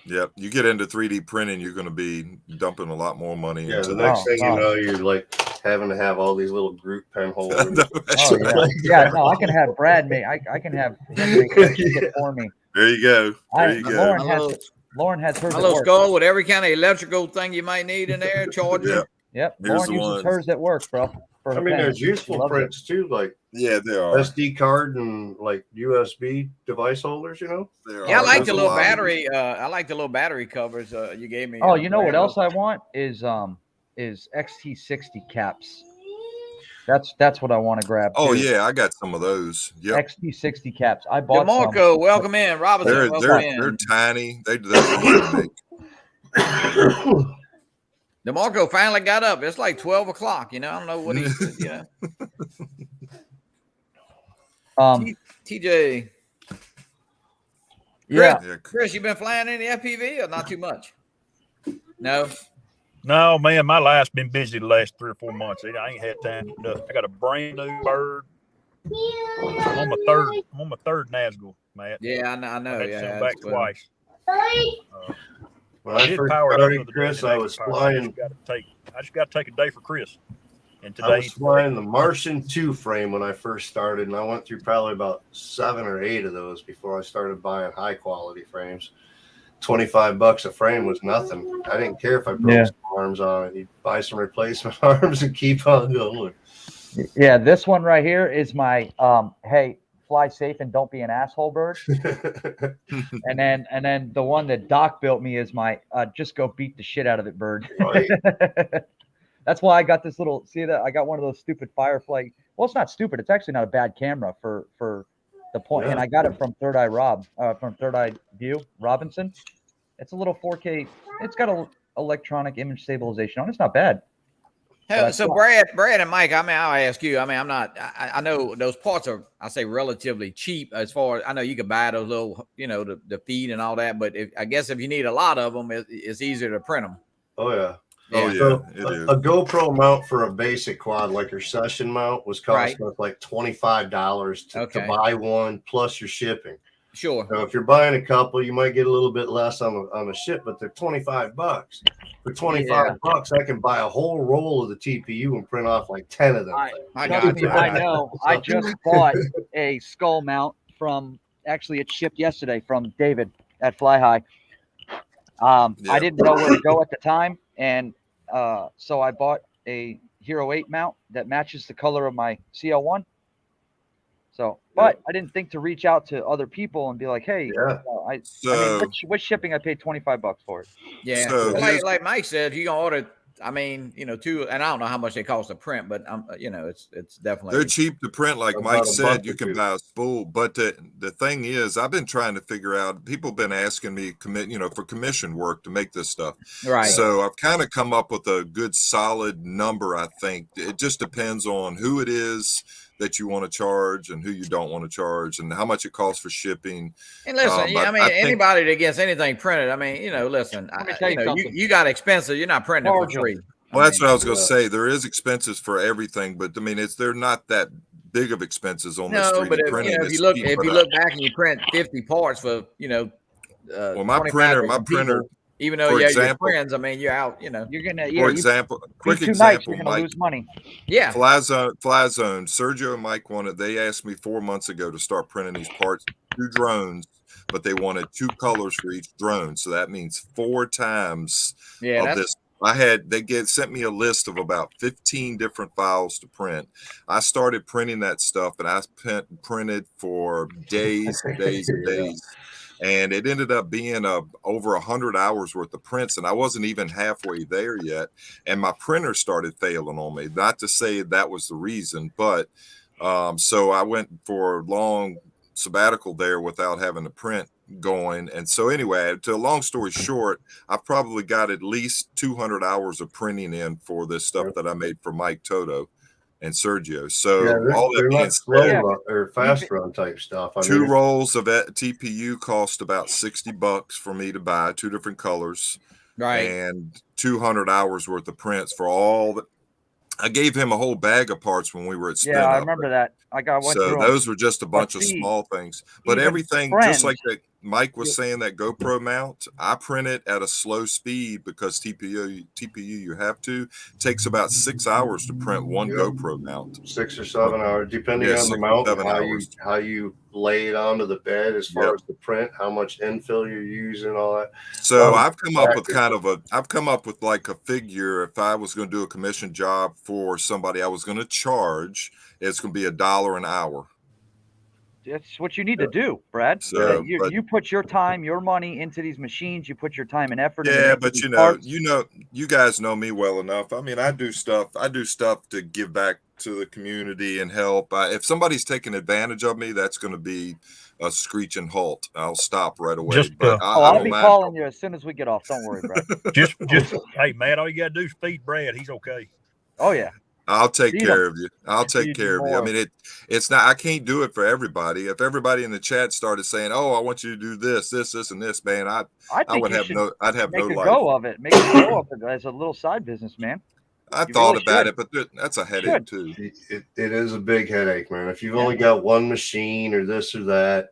Yep, you get into 3D printing, you're going to be dumping a lot more money Yeah, into the that. next thing you Oh. know, you're like having to have all these little group pen holders. Oh, yeah. Yeah, no, I can have Brad make. I can have him make that shit for me. There you go. There you go. Lauren has hers my at little work. skull with every kind of electrical thing you might need in there, charger. Yeah. Yep, Here's Lauren the uses one. hers at work, bro. for I her mean, pen. there's She useful loves it. prints too, like Yeah, they are. SD card and like USB device holders. You know, They are. Yeah, I like There's the a little lot of battery. I like the little battery covers you gave me. Oh, you know what Brando. else I want is XT60 caps. That's what I want to grab. Oh too. yeah, I got some of those. Yep. XT60 caps. I bought some. DeMarco, welcome in. Robinson, They're welcome they're in. they're tiny. They're easy to make. DeMarco finally got up. It's like 12 o'clock. You know, I don't know what he's. You know, TJ. Yeah. Yeah, Chris, you been flying any FPV or not too much? No. No, man, my life's been busy the last 3 or 4 months. I ain't had time to do nothing. I got a brand new bird. I'm on my third Nazgul, Matt. Yeah, I know. I had to Yeah, send back well, twice. when I I did first power it up started, the other day, Chris, and I it was actually powered. flying. I just got to take a day for Chris. And I today, was flying the Martian 2 frame when I first started, and I went through probably about 7 or 8 of those before I started buying high quality frames. $25 a frame was nothing. I didn't care if I broke Yeah. some arms on it. You buy some replacement arms and keep on going. Yeah, this one right here is my hey, fly safe and don't be an asshole bird. And then the one that Doc built me is my just go beat the shit out of it bird. Right. That's why I got this little, see that I got one of those stupid Firefly. Well, it's not stupid. It's actually not a bad camera for the point. And Yeah. I got it from Third Eye View Robinson. It's a little 4K. It's got a electronic image stabilization on. It's not bad. Hell, But so Brad and Mike, I mean, I'll ask you. I mean, I know those parts are, I say, relatively cheap as far as I know. You can buy those little, the feed and all that. But I guess if you need a lot of them, it's easier to print them. Oh yeah. Oh yeah, So it is. a GoPro mount for a basic quad, like your session mount, was costing us like $25 to buy one plus your shipping. Sure. So if you're buying a couple, you might get a little bit less on the ship, but they're $25. For $25, I can buy a whole roll of the TPU and print off like 10 of them. I Trust got me, you. I know. I just bought a skull mount from, actually, it shipped yesterday from David at Fly High. I didn't know where to go at the time, and so I bought a Hero 8 mount that matches the color of my CL1. So, but I didn't think to reach out to other people and be like, "Hey, I mean, which shipping I paid $25 for it." Yeah, So like Mike said, you can order. I mean, two, and I don't know how much they cost to print, but it's definitely they're cheap to print. Like About Mike a said, buck you or can two. buy a spool. But the thing is, I've been trying to figure out. People have been asking me for commission work to make this stuff. right. So I've kind of come up with a good solid number. I think it just depends on who it is that you want to charge and who you don't want to charge and how much it costs for shipping. And listen, I mean, I think- anybody that gets anything printed, I mean, listen, Let me tell you something. you got expensive. You're not printing it for Charge 'em. free. Well, that's what I was going to yeah. say. There is expenses for everything, but I mean, they're not that big of expenses on this No, 3D but printing. if It's you look cheap if for you that. look back and you print 50 parts for Well, my 25 printer, different people, even though for you have your example- friends, I mean, you're out. You're gonna, For example, quick 2 nights, example, you're gonna Mike. lose money. Yeah. Fly Zone, Sergio and Mike they asked me 4 months ago to start printing these parts, 2 drones, but they wanted 2 colors for each drone. So that means 4 times Yeah, of that's this. Sent me a list of about 15 different files to print. I started printing that stuff and I printed for days and days and Yeah. days. And it ended up being over 100 hours worth of prints, and I wasn't even halfway there yet. And my printer started failing on me. Not to say that was the reason, but so I went for a long sabbatical there without having to print going. And so anyway, to a long story short, I've probably got at least 200 hours of printing in for this stuff that I made for Mike Toto and Sergio. So all that they're being not slow said, run or fast run type stuff. I 2 mean, rolls of TPU cost about $60 for me to buy, 2 different colors, right. and 200 hours worth of prints for all that. I gave him a whole bag of parts when we were at Spin Yeah, I Up. remember that. I got one. So those were just a bunch of see, small things, but even everything, friends- just like that Mike was saying, that GoPro mount, I print it at a slow speed because TPU you have to, takes about 6 hours to print one Yep. GoPro mount. 6 or 7 hours, depending Yeah, on 6 the or mount, and 7 hours. how you lay it onto the bed as far Yep. as the print, how much infill you're using, all that. So Um, I've come up with like a figure. If I was going to do a commission job for somebody, I was going to charge, it's going to be $1 an hour. That's what you need to do, Brad. So, You put your time, your money into these machines. You put your time and effort. into Yeah, making but these you know, parts. you guys know me well enough. I mean, I do stuff to give back to the community and help. If somebody's taking advantage of me, that's going to be a screeching halt. I'll stop right away. Just, but I I'll don't be mind. calling you as soon as we get off. Don't worry, Brad. just, hey, man, all you got to do is feed Brad. He's okay. Oh yeah. I'll take Feed care of you. I'll take Feed care of you. I more. mean, it's not. I can't do it for everybody. If everybody in the chat started saying, "Oh, I want you to do this, and this," man, I I think would you have should no. I'd have no make a life. go of it. Make a go of it as a little side business, man. I You thought really about should. it, but that's a headache too. It is a big headache, man. If you've only got one machine or this or that,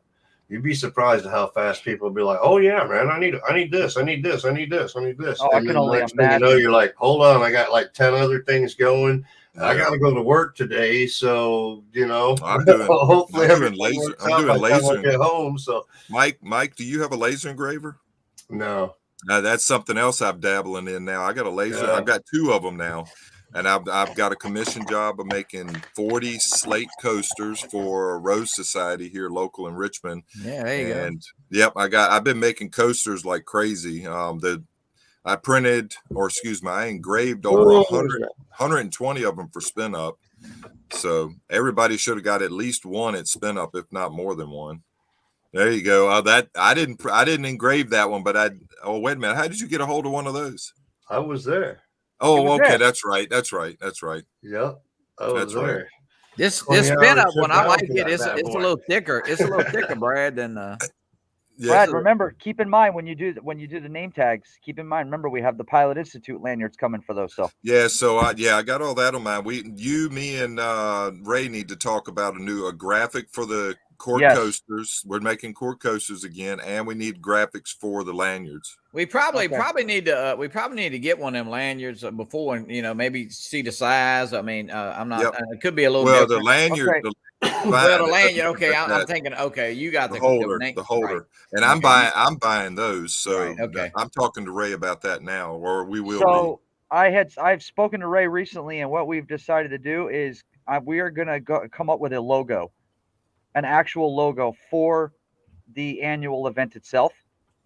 you'd be surprised at how fast people will be like, "Oh yeah, man, I need this, I need this, I need this, I need this." Oh, I And can then only next thing you know, imagine. you're like, "Hold on, I got like 10 other things going. I Yeah. got to go to work today, so I'm doing- hopefully I'm doing everything laser- works I'm out doing by the time I laser. get home." So Mike, do you have a laser engraver? No. That's something else I'm dabbling in now. I got a laser. Yeah. I've got 2 of them now, and I've got a commission job of making 40 slate coasters for a Rose Society here local in Richmond. Yeah, there you And yep, I've been making coasters like crazy. I printed, or excuse me, I engraved over 120 of them for Spin Up. So everybody should have got at least one at Spin Up, if not more than one. There you go. That I didn't engrave that one, but oh, wait a minute. How did you get a hold of one of those? I was there. Oh, was okay. there. That's right. Yep. I was That's right. there. This 20 Spin Up hours one, took I out like for it. that It's bad a boy. little thicker. It's a little thicker, Brad, than Yeah. Brad, remember, keep in mind when you do the name tags, keep in mind, remember we have the Pilot Institute lanyards coming for those. So Yeah, so I got all that on mine. Me and Ray need to talk about a graphic for the cord Yes. coasters. We're making cord coasters again, and we need graphics for the lanyards. we probably Okay. need to get one of them lanyards before, and maybe see the size. I mean, I'm not. Yep. It could be a little Well, different. the lanyard, Okay. Well, the lanyard. Okay, I'm that- thinking. Okay, you got the the holder, name- the holder, right. and I'm Okay. buying those. So Right, okay. I'm talking to Ray about that now, or we will So I've spoken to Ray recently, and what we've decided to do is we are gonna come up with a logo, an actual logo for the annual event itself,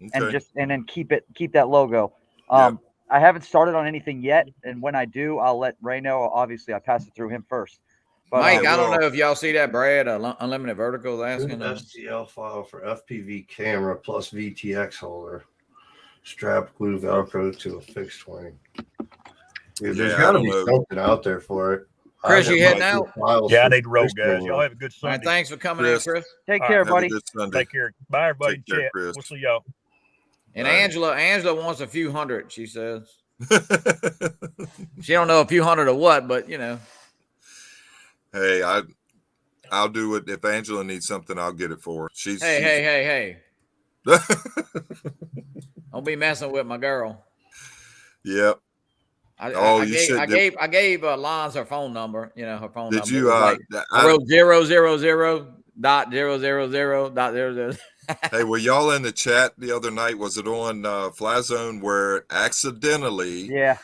be. and Okay. then keep that logo. I haven't started on anything yet, and when I do, I'll let Ray know. Obviously, I pass it through him first. But Mike, Yeah, I don't well- know if y'all see that, Brad. Unlimited Verticals asking. STL file for FPV camera plus VTX holder. Strap glue Velcro to a fixed wing. Yeah, there's Yeah, I got to don't be know. something out there for it. Chris, I you have heading my out? files Yeah, I for need to roll, fixed guys. wing. Y'all have a good All right, Sunday. thanks for coming Chris. in, Chris. take All care, Have a buddy. good Sunday. Take care. Bye, everybody. Take care, Chat. Chris. We'll see y'all. And All right. Angela wants a few hundred. She says she don't know a few hundred of what, but Hey, I'll do it. If Angela needs something, I'll get it for her. Hey. Don't be messing with my girl. Yep. I gave Lons her phone number. Her phone Did number. you? I wrote 000.000.00. Hey, were y'all in the chat the other night? Was it on Fly Zone where accidentally Yeah.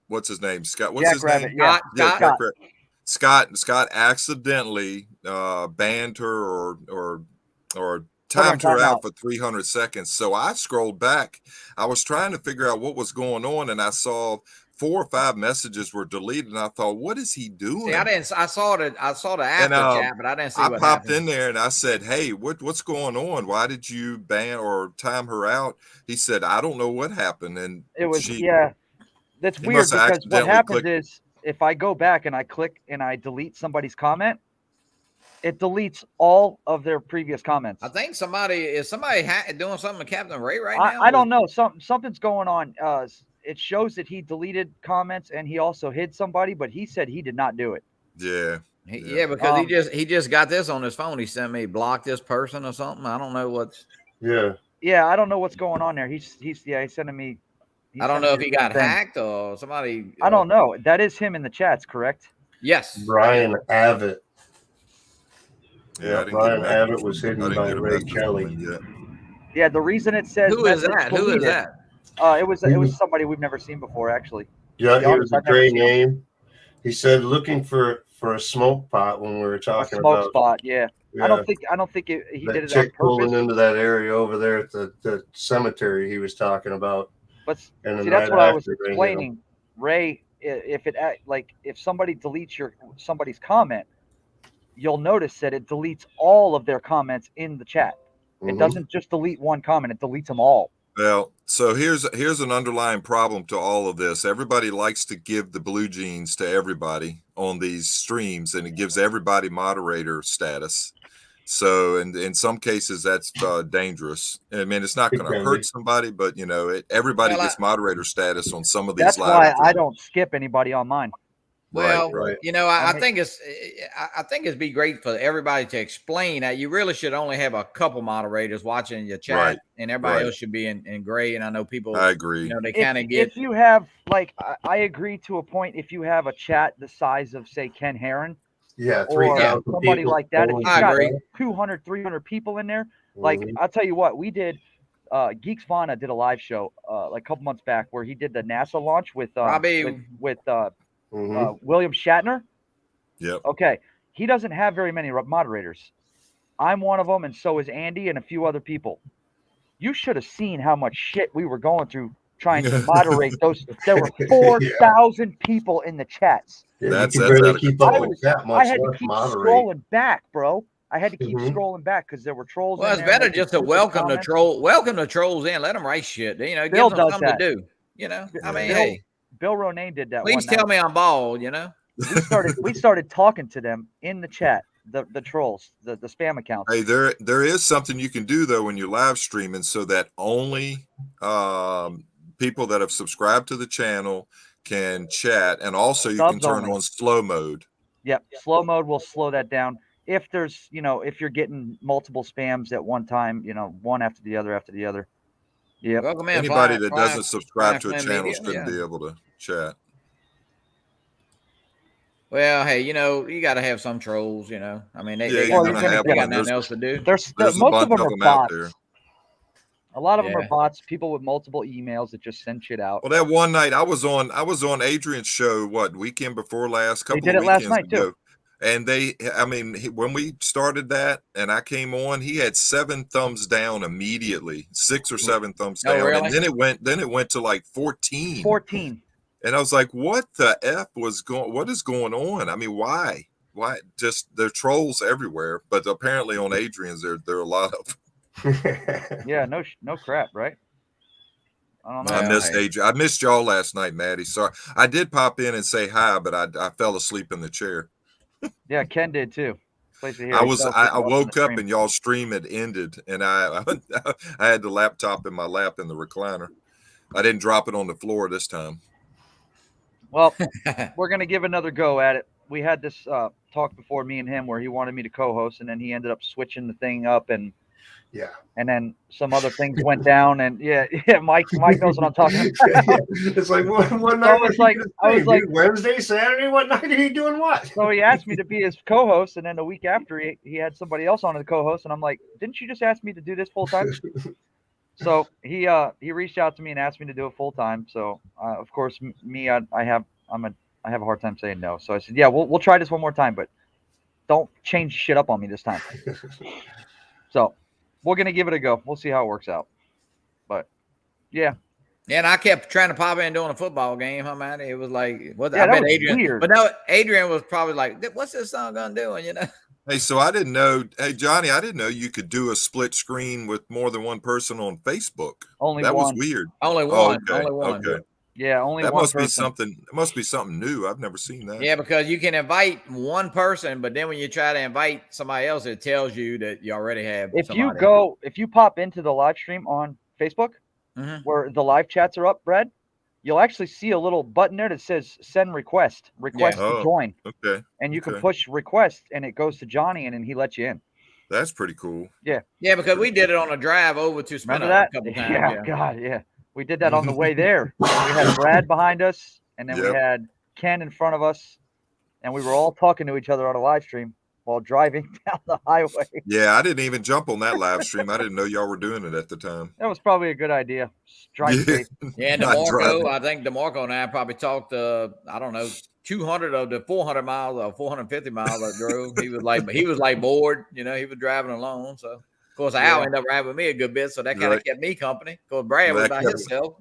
what's his name? Scott. What's Jack his Rabbit, name? yeah. Yeah, Scott. Scott accidentally banned her or on timed her out timeout. for 300 seconds. So I scrolled back. I was trying to figure out what was going on, and I saw 4 or 5 messages were deleted, and I thought, what is he doing? See, I saw the after chat, but I didn't see I what popped happened. in there and I said, hey, what's going on? Why did you ban or time her out? He said, I don't know what happened. And It was she, That's He weird must have because what accidentally happens clicked- is if I go back and I click and I delete somebody's comment, it deletes all of their previous comments. I think somebody doing something to Captain Ray right now. I don't know. Something's going on. It shows that he deleted comments and he also hid somebody, but he said he did not do it. yeah. Yeah, because he just got this on his phone. He sent me block this person or something. I don't know what's. Yeah. Yeah, I don't know what's going on there. He's sending me. I don't know if he got hacked or somebody. I don't know. That is him in the chats, correct? Yes. Brian Abbott. Yeah, I didn't Brian get back- Abbott was I hidden didn't by get a Ray message from Kelly. him yet. Yeah, the reason it says Who is message that? Who is deleted, that? It was somebody we've never seen before, actually. Yeah, To be he honest, was a I've never great seen him. name. He said looking for a smoke pot when we were A talking smoke about. spot, yeah. Yeah, I don't think he that did it on chick pulling purpose. into that area over there at the cemetery he was talking about. But And the see, that's night what I was after they hit him. explaining, Ray. If somebody deletes somebody's comment, you'll notice that it deletes all of their comments in the chat. It Mhm. doesn't just delete one comment; it deletes them all. Well, so here's an underlying problem to all of this. Everybody likes to give the blue jeans to everybody on these streams, and it gives everybody moderator status. So, and in some cases, that's dangerous. I mean, it's not It going to can hurt be. somebody, but everybody Well, gets moderator status on some of these That's live why I events. don't skip anybody on mine. Well, right. I think it'd be great for everybody to explain that you really should only have a couple moderators watching your chat, Right, and everybody right. else should be in gray. And I know people, I agree. they kind of get. If you have I agree to a point. If you have a chat the size of say Ken Heron Yeah, or 3,000 somebody people like that, if pulling you've got agree. 200, 300 people in there, Like Mhm. I'll tell you what, we did. Geeks Vana did a live show like a couple months back where he did the NASA launch with Robbie. with Mhm. William Shatner. Yep. Okay, he doesn't have very many moderators. I'm one of them, and so is Andy and a few other people. You should have seen how much shit we were going through trying to moderate those. There were 4,000 people in the chats. Yeah, That's you can out barely of keep up control. with that I much. had to Less keep moderate. scrolling back, bro. I had to keep Mhm. scrolling back because there were trolls. Well, in it's there better making just to stupid welcome comments. the trolls in. Let them write shit. You know, it Bill gives them does something that. to do. You know, I mean, Bill- hey, Bill Ronayne did that. please one tell night. me I'm bald. You know, We started talking to them in the chat. The trolls, the spam accounts. Hey, there is something you can do though when you're live streaming, so that only people that have subscribed to the channel can chat, and also you can Subs turn only. on slow mode. Yep, slow mode will slow that down. If there's, if you're getting multiple spams at one time, one after the other after the other. Yep. welcome in. Anybody Fly- that Fly- doesn't subscribe to a Fly channel Media, shouldn't yeah. be able to chat. Well, hey, you got to have some trolls. You know, I mean, they Yeah, got you're nothing, gonna have they got one. nothing else to do. There's There's a most bunch of them of are them out bots. there. A lot of them are Yeah. bots. People with multiple emails that just send shit out. Well, that one night I was on Adrian's show, weekend before last, They couple did of it last weekends night, too. ago. And when we started that and I came on, he had 7 thumbs down immediately, 6 or 7 thumbs Oh, down. really? And then it went to like 14. 14. And I was like, what the F what is going on? I mean, why? Just there are trolls everywhere, but apparently on Adrian's there are a lot of. Yeah, no crap, right? I don't know. I Well, missed hey. Adrian. I missed y'all last night, Maddie. Sorry. I did pop in and say hi, but I fell asleep in the chair. Yeah, Ken did too. Place to hear. I woke up and y'all's stream had ended, and I had the laptop in my lap in the recliner. I didn't drop it on the floor this time. Well, we're gonna give another go at it. We had this talk before, me and him, where he wanted me to co-host, and then he ended up switching the thing up, and then some other things went down, and Mike knows what I'm talking about. It's like one night. I was like, Wednesday, Saturday. What night are you doing what? So he asked me to be his co-host, and then the week after he had somebody else on as co-host, and I'm like, didn't you just ask me to do this full time? So he reached out to me and asked me to do it full time. So of course I have a hard time saying no. So I said, yeah, we'll try this one more time, but don't change shit up on me this time. So we're gonna give it a go. We'll see how it works out. But yeah. Yeah, and I kept trying to pop in during a football game. Huh, man? It was like, I that bet was Adrian. weird. But no, Adrian was probably like, "What's this son gonna do?" And Hey, so I didn't know. Hey, Johnny, I didn't know you could do a split screen with more than one person on Facebook. Only that one. was weird. Only one. Okay, Only one. Okay. Yeah, only that one must person. be something. It must be something new. I've never seen that. Yeah, because you can invite one person, but then when you try to invite somebody else, it tells you that you already have. If somebody. you pop into the live stream on Facebook, where the live chats are up, Brad, you'll actually see a little button there that says send request to join. Okay. And you can push request, and it goes to Johnny, and then he lets you in. That's pretty cool. Yeah. Yeah, because we did it on a drive over to Smyrna Remember that? a couple times. Yeah, God, yeah. We did that on the way there. We had Brad behind us, and then we had Ken in front of us, and we were all talking to each other on a live stream while driving down the highway. Yeah, I didn't even jump on that live stream. I didn't know y'all were doing it at the time. That was probably a good idea. Drive safe. Yeah, and DeMarco, I think DeMarco and I probably talked, I don't know, 200 of the 400 miles or 450 miles I drove. He was like bored, he was driving alone. So, of course, Al ended up riding with me a good bit. So that kind of kept me company. Because Brad was by himself.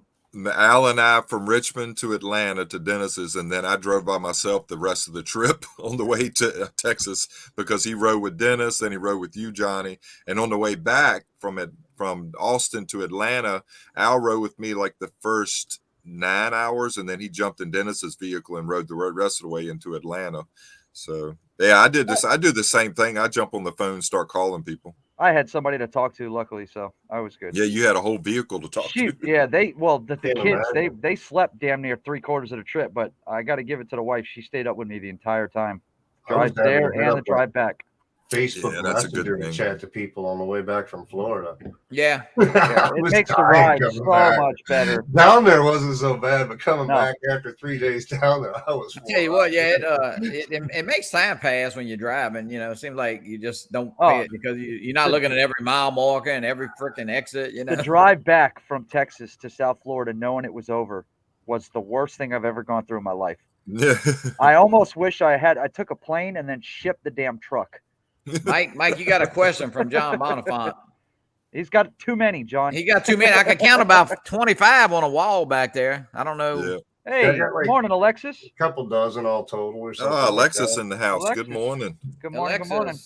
Al and I from Richmond to Atlanta to Dennis's, and then I drove by myself the rest of the trip on the way to Texas because he rode with Dennis, then he rode with you, Johnny, and on the way back from Austin to Atlanta, Al rode with me like the first 9 hours, and then he jumped in Dennis's vehicle and rode the rest of the way into Atlanta. So yeah, I did this. I do the same thing. I jump on the phone, start calling people. I had somebody to talk to, luckily, so I was good. Yeah, you had a whole vehicle to talk to. Yeah, the kids, they slept damn near 3/4 of the trip, but I got to give it to the wife. She stayed up with me the entire time, drive there and the drive back. Facebook Yeah, that's a good Messenger to thing. chat to people on the way back from Florida. Yeah. I It was makes the dying ride coming so back. much better. Down there wasn't so bad, but coming No. back after 3 days down there, I was. I tell you what, yeah, it makes time pass when you're driving. You know, it seems like you just don't Oh. pay it because you're not looking at every mile marker and every freaking exit. You know, The drive back from Texas to South Florida, knowing it was over, was the worst thing I've ever gone through in my life. Yeah. I almost wish I took a plane and then shipped the damn truck. Mike, you got a question from John Bonifant. He's got too many, John. He got too many. I can count about 25 on a wall back there. I don't know. Yeah. Hey, Yeah, good like- morning, Alexis. A couple dozen all total or something. Oh, like Alexis that. in the house. Good Alexis. morning. Good morning. Alexis. Good morning.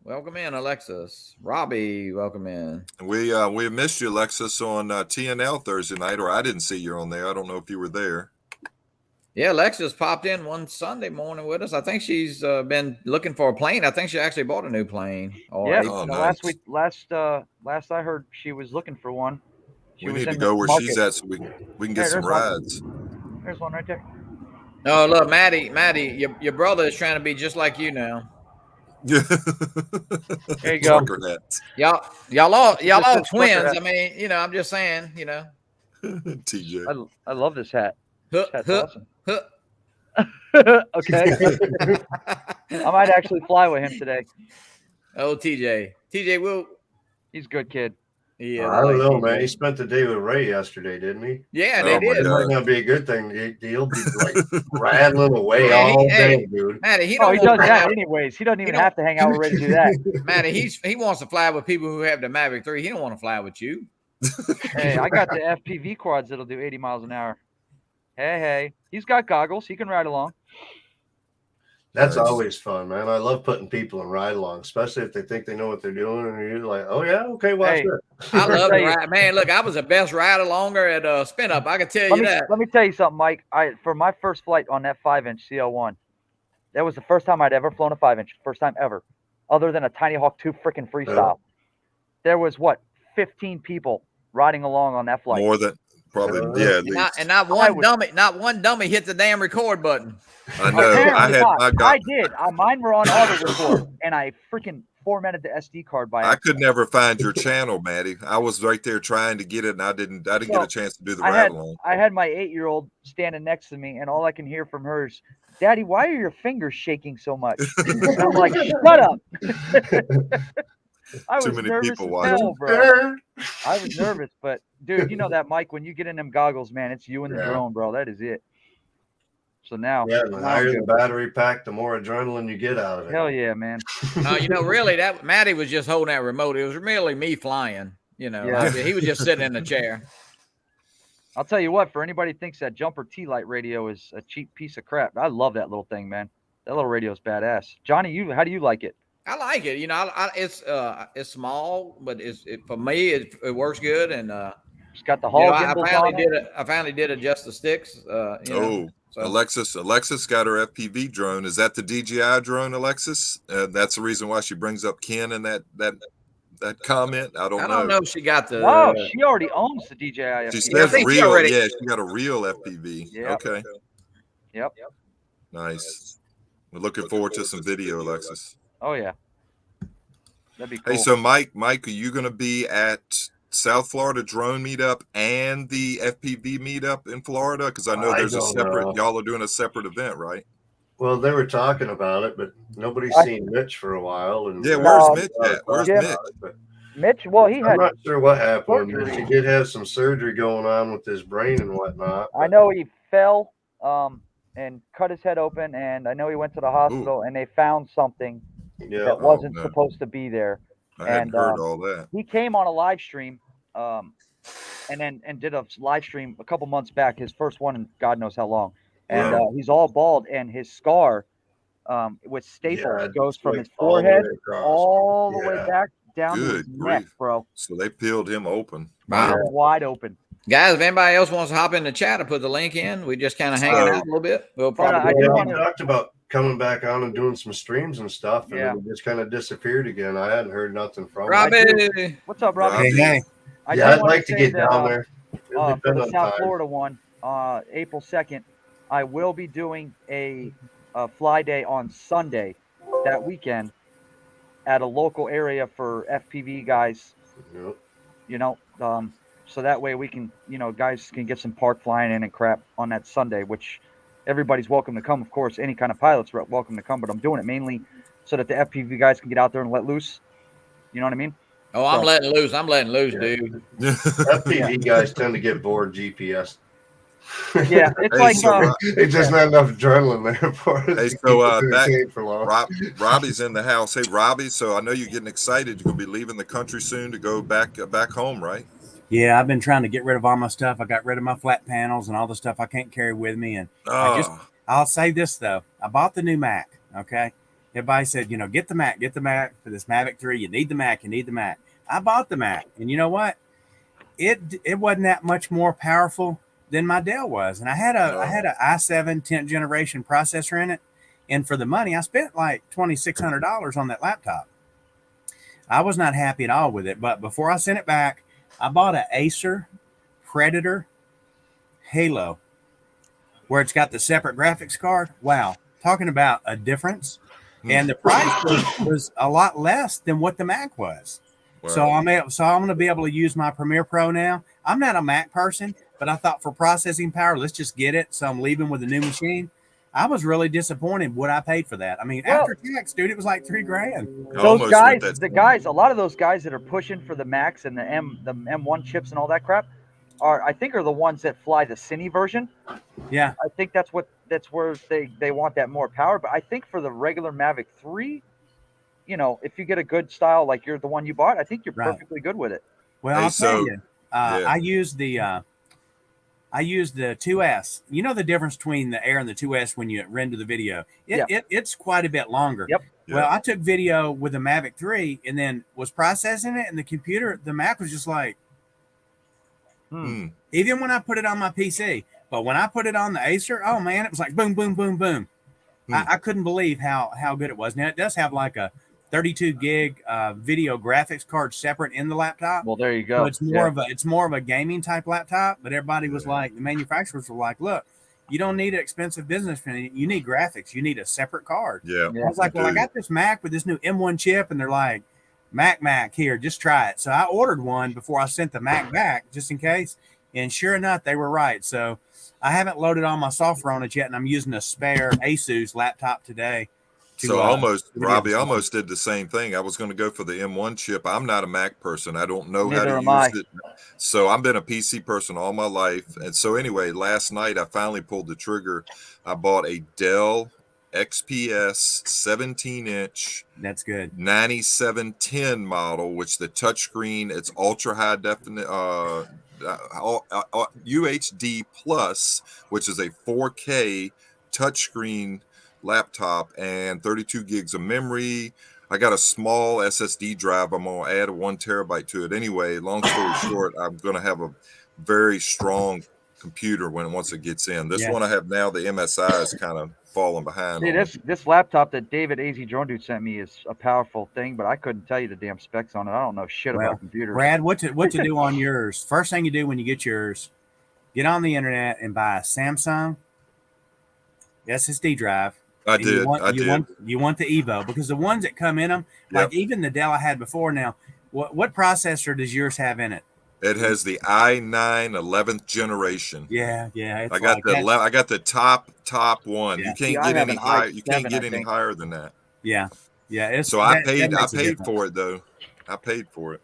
Welcome in, Alexis. Robbie, welcome in. We missed you, Alexis, on TNL Thursday night, or I didn't see you on there. I don't know if you were there. Yeah, Alexis popped in one Sunday morning with us. I think she's been looking for a plane. I think she actually bought a new plane. Or Yeah, Oh, last nice. week, last I heard, she was looking for one. She We was need to in go the where market. she's at so we can Yeah, get some there's one. rides. There's one right there. Oh, look, Maddie, your brother is trying to be just like you now. Yeah. There you go. Trucker hats. Y'all all Just a trucker twins. hat. I mean, you know, I'm just saying, you know. TJ. I love this hat. Huh, That's huh, awesome. huh. Okay, I might actually fly with him today. Oh, TJ, will He's a good kid. yeah. I don't know, TJ. man. He spent the day with Ray yesterday, didn't he? Yeah, Oh, they my did. It God. might not be a good thing. He'll be like rattling away Yeah, all hey. day, dude. Maddie, he Oh, don't he want does to fly. that anyways. He doesn't even don't- have to hang out with Ray to do that. Maddie, he wants to fly with people who have the Mavic 3. He don't want to fly with you. Hey, I got the FPV quads that'll do 80 miles an hour. Hey, he's got goggles. He can ride along. That's Nice. always fun, man. I love putting people in ride along, especially if they think they know what they're doing, and you're like, "Oh yeah, okay, watch Hey, this." I love tell to you- ride. Man, look, I was the best rider longer at Spin Up. I can tell you that. Let me tell you something, Mike. For my first flight on that 5-inch CL1, that was the first time I'd ever flown a 5-inch. First time ever, other than a Tiny Hawk 2 freaking freestyle. There was 15 people riding along on that flight. More than probably, yeah, at least. And not one dummy hit the damn record button. I know. I Apparently had not. my I God. did. Mine were on auto record, and I freaking formatted the SD card by I accident. could never find your channel, Maddie. I was right there trying to get it, and I didn't get So, a chance to do the I ride along. had my 8-year-old standing next to me, and all I can hear from her is, "Daddy, why are your fingers shaking so much?" And I'm like, "Shut up." I Too was many nervous people as watching. hell, bro. I was nervous, but dude, you know that, Mike, when you get in them goggles, man, it's you and the Yeah. drone, bro. That is it. So now, Yeah, the now I'm higher the good. battery pack, the more adrenaline you get out of it. Hell yeah, man. You know, really, that Maddie was just holding that remote. It was really me flying. You know, Yeah. he was just sitting in the chair. I'll tell you what, for anybody who thinks that Jumper T-Light radio is a cheap piece of crap, I love that little thing, man. That little radio is badass. Johnny, how do you like it? I like it. You know, it's small, but for me it works good. And It's got the you Hall know, I gimbals finally on it. did it. I finally did adjust the sticks. You know, Oh, so. Alexis got her FPV drone. Is that the DJI drone, Alexis? That's the reason why she brings up Ken in that comment. I don't know. know if she got the. No, she already owns the DJI. She FPV. Yeah, I says think she real. already- Yeah, she got a real FPV. Yeah. Okay. Yep. Nice. We're looking forward to some video, Alexis. Oh yeah. That'd be cool. Hey, so Mike, are you going to be at South Florida Drone Meetup and the FPV Meetup in Florida? Because I know I there's a don't separate. know. Y'all are doing a separate event, right? Well, they were talking about it, but nobody's seen Mitch for a while. And Yeah. Where's No, Mitch at? Where's yeah. Mitch? But Mitch, well, he I'm had. not sure what happened with Mitch. surgery. He did have some surgery going on with his brain and whatnot. I know he fell and cut his head open, and I know he went to the hospital, and they found something Yeah. that wasn't no. supposed to be there. I hadn't And, heard all that. He came on a live stream, and did a live stream a couple months back, his first one in God knows how long. And Wow. he's all bald, and his scar with staples Yeah, goes from like his all the way forehead across. all the way Yeah. back down to his Good neck, grief. bro. So they peeled him open. Wow. Wide open. Guys, if anybody else wants to hop in the chat, I put the link in. We just kind of hanging out a little bit. We'll probably. I Yeah, do we wanna- talked about coming back on and doing some streams and stuff, and Yeah. then it just kind of disappeared again. I hadn't heard nothing from him. Robbie. What's up, Robbie? Robbie. I Yeah, do I'd wanna like to say get that, down there. It'll for depend the on South time. Florida one, April 2nd, I will be doing a fly day on Sunday. that weekend at a local area for FPV guys. Yep. You know, so that way we can, guys can get some park flying in and crap on that Sunday, which everybody's welcome to come. Of course, any kind of pilot's welcome to come, but I'm doing it mainly so that the FPV guys can get out there and let loose. You know what I mean? Oh, I'm So- letting loose. I'm letting loose, Yeah. dude. FPV guys tend to get bored GPS. Yeah, it's Hey, like so, It's just not enough adrenaline there for it. Hey, to so, keep it back- entertained for long. Robbie's in the house. Hey, Robbie. So I know you're getting excited. You're gonna be leaving the country soon to go back home, right? Yeah, I've been trying to get rid of all my stuff. I got rid of my flat panels and all the stuff I can't carry with me. And Oh, I'll say this though, I bought the new Mac. Okay, everybody said, get the Mac for this Mavic 3. You need the Mac. I bought the Mac, and you know what? It wasn't that much more powerful than my Dell was, and I had a i7 10th generation processor in it, and for the money I spent like $2,600 on that laptop. I was not happy at all with it, but before I sent it back, I bought an Acer Predator Halo, where it's got the separate graphics card. Wow, talking about a difference, and the price was a lot less than what the Mac was. wow. So I'm going to be able to use my Premiere Pro now. I'm not a Mac person, but I thought for processing power, let's just get it. So I'm leaving with a new machine. I was really disappointed what I paid for that. I mean, Well- after tax, dude, it was like $3,000. those Almost guys, with that- a lot of those guys that are pushing for the Max and the M1 chips and all that crap I think are the ones that fly the Cine version. Yeah, I think that's where they want that more power. But I think for the regular Mavic 3, if you get a good style like the one you bought, I think you're Right. perfectly good with it. well, Hey, I'll tell so- you, yeah. I used the 2S. You know the difference between the Air and the 2S when you render the video. It's quite a bit longer. Yep. Well, I took video with the Mavic 3 and then was processing it, and the Mac was just like, Hmm. even when I put it on my PC. But when I put it on the Acer, oh man, it was like boom, boom, boom, boom. I couldn't believe how good it was. Now it does have like a 32 gig video graphics card separate in the laptop. Well, there you So go. it's more of a gaming type laptop. But everybody was like, the manufacturers were like, look, you don't need an expensive business machine. You need graphics. You need a separate card. Yeah. Yeah. I was like, well, I got this Mac with this new M1 chip, and they're like, Mac here, just try it. So I ordered one before I sent the Mac back, just in case. And sure enough, they were right. So I haven't loaded all my software on it yet, and I'm using a spare Asus laptop today. So Robbie almost did the same thing. I was going to go for the M1 chip. I'm not a Mac person. I don't know Neither how am to I. use it. So I've been a PC person all my life. And so anyway, last night I finally pulled the trigger. I bought a Dell XPS 17-inch That's good. 9710 model, which the touchscreen, it's ultra high definition UHD plus, which is a 4K touchscreen laptop and 32 gigs of memory. I got a small SSD drive. I'm gonna add a 1 terabyte to it anyway. Long story short, I'm gonna have a very strong computer once it gets in. This Yeah. one I have now, the MSI is kind of falling behind. See, on it. this laptop that David AZ Drone Dude sent me is a powerful thing, but I couldn't tell you the damn specs on it. I don't know shit Well, about computers. Brad, what to do on yours? First thing you do when you get yours, get on the internet and buy a Samsung SSD drive. I And did. You want the Evo, because the ones that come in them, like even the Dell I had before now, what processor does yours have in it? It has the i9 11th generation. Yeah. It's I got like the that. I got the top one. Yeah. You can't See, I get have any an higher. You can't i7, get I any think. higher than that. Yeah. It's So I that paid makes a paid difference. for it though. I paid for it.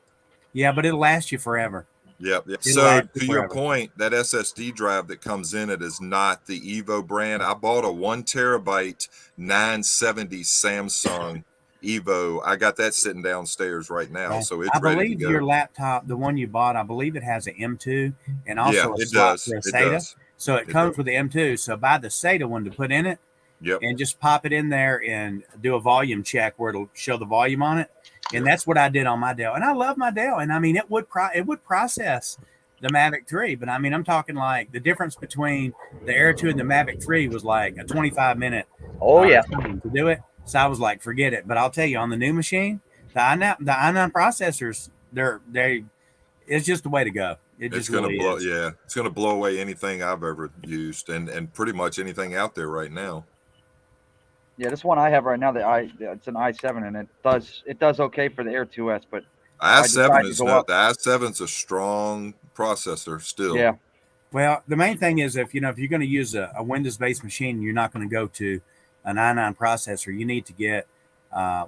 Yeah, but it'll last you forever. Yep. It'll So last to you your forever. point, that SSD drive that comes in it is not the Evo brand. I bought a 1 terabyte 970 Samsung Evo. I got that sitting downstairs right now, Yeah. so it's I ready to believe go. your laptop, the one you bought, I believe it has an M2 and also Yeah, a it slot does. for a It SATA. does. So it It comes does. with the M2. So buy the SATA one to put in it, Yep. and just pop it in there and do a volume check where it'll show the volume on it. And that's what I did on my Dell. And I love my Dell. And I mean, it would process the Mavic 3, but I mean, I'm talking like the difference between the Air 2 and the Mavic 3 was like a 25-minute Oh yeah. time to do it. So I was like, forget it. But I'll tell you, on the new machine, the i9 processors, it's just the way to go. It It's just gonna really blow. is. Yeah, it's gonna blow away anything I've ever used, and pretty much anything out there right now. Yeah, this one I have right now, it's an i7, and it does okay for the Air 2S, but i7 is go no, up. the i7's a strong processor still. yeah, Well, the main thing is if you're going to use a Windows-based machine, you're not going to go to an i9 processor. You need to get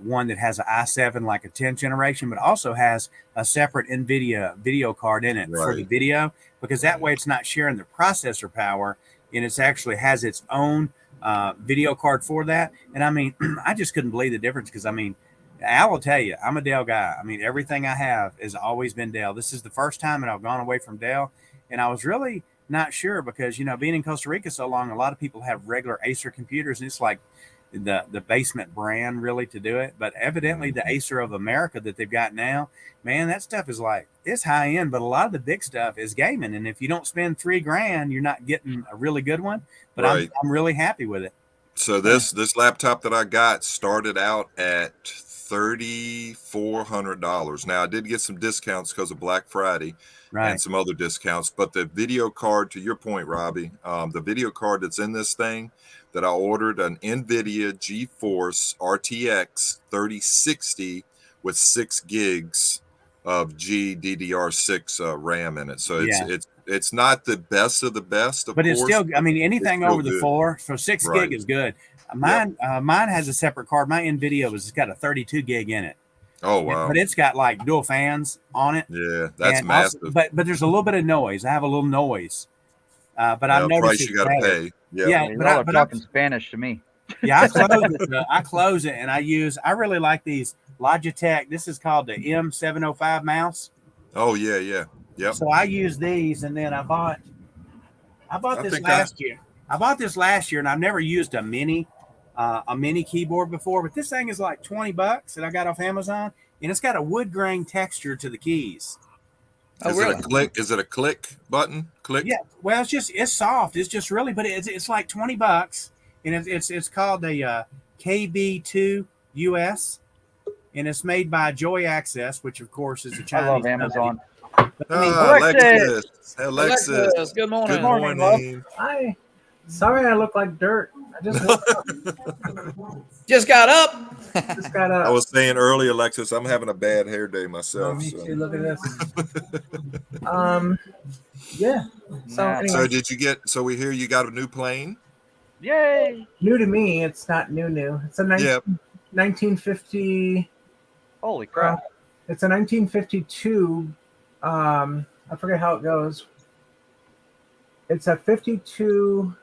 one that has an i7, like a 10th generation, but also has a separate NVIDIA video card in it for the Right. video, because that way it's not sharing the processor power, and it's actually has its own video card for that. And I mean, I just couldn't believe the difference, because I mean, I will tell you, I'm a Dell guy. I mean, everything I have has always been Dell. This is the first time that I've gone away from Dell, and I was really not sure, because being in Costa Rica so long, a lot of people have regular Acer computers, and it's like the basement brand really to do it. But evidently the Acer of America that they've got now, man, that stuff is like, it's high end, but a lot of the big stuff is gaming, and if you don't spend $3,000, you're not getting a really good one. But Right. I'm really happy with it. So this laptop that I got started out at $3,400. Now I did get some discounts because of Black Friday Right. and some other discounts, but the video card, to your point, Robbie, the video card that's in this thing that I ordered, an NVIDIA GeForce RTX 3060 with 6 gigs of GDDR6 RAM in it. So it's not the best of the best, but it's still, I mean, anything still over the good. 4 for 6 Right. gig is good. Mine has a separate card. My NVIDIA it's got a 32 gig in it. Oh wow. But it's got like dual fans on it. Yeah, that's And also- massive. but there's a little bit of noise. I have a little noise. But Well, I've noticed price it's you got to better. pay. Yeah. Yeah, you but all I- are but I- talking Spanish to me. Yeah, I close it. I close it, and I really like these Logitech. This is called the M705 mouse. Oh yeah, yeah. Yep. So I use these, and then I bought this think last year. I bought this last year, and I've never used a mini keyboard before, but this thing is like $20 that I got off Amazon, and it's got a wood grain texture to the keys. Oh, Is really? it a click? Is it a click button? Click? Yeah, well, it's soft. It's just really, but it's like $20, and it's called a KB2 US, and it's made by Joy Access, which of course is a Chinese I love company. Amazon. Alexis. Alexis, good morning. Good morning, love. Hi. Sorry I look like dirt. I just Just got up. just got I up. was saying earlier, Alexis, I'm having a bad hair day Oh, myself. me So, too. Look at this. Yeah. So Nah. anyway, so did you get? So we hear you got a new plane. Yay! new to me. It's not new. It's a Yep. 1950. Holy crap! It's a 1952. I forget how it goes. It's a 52.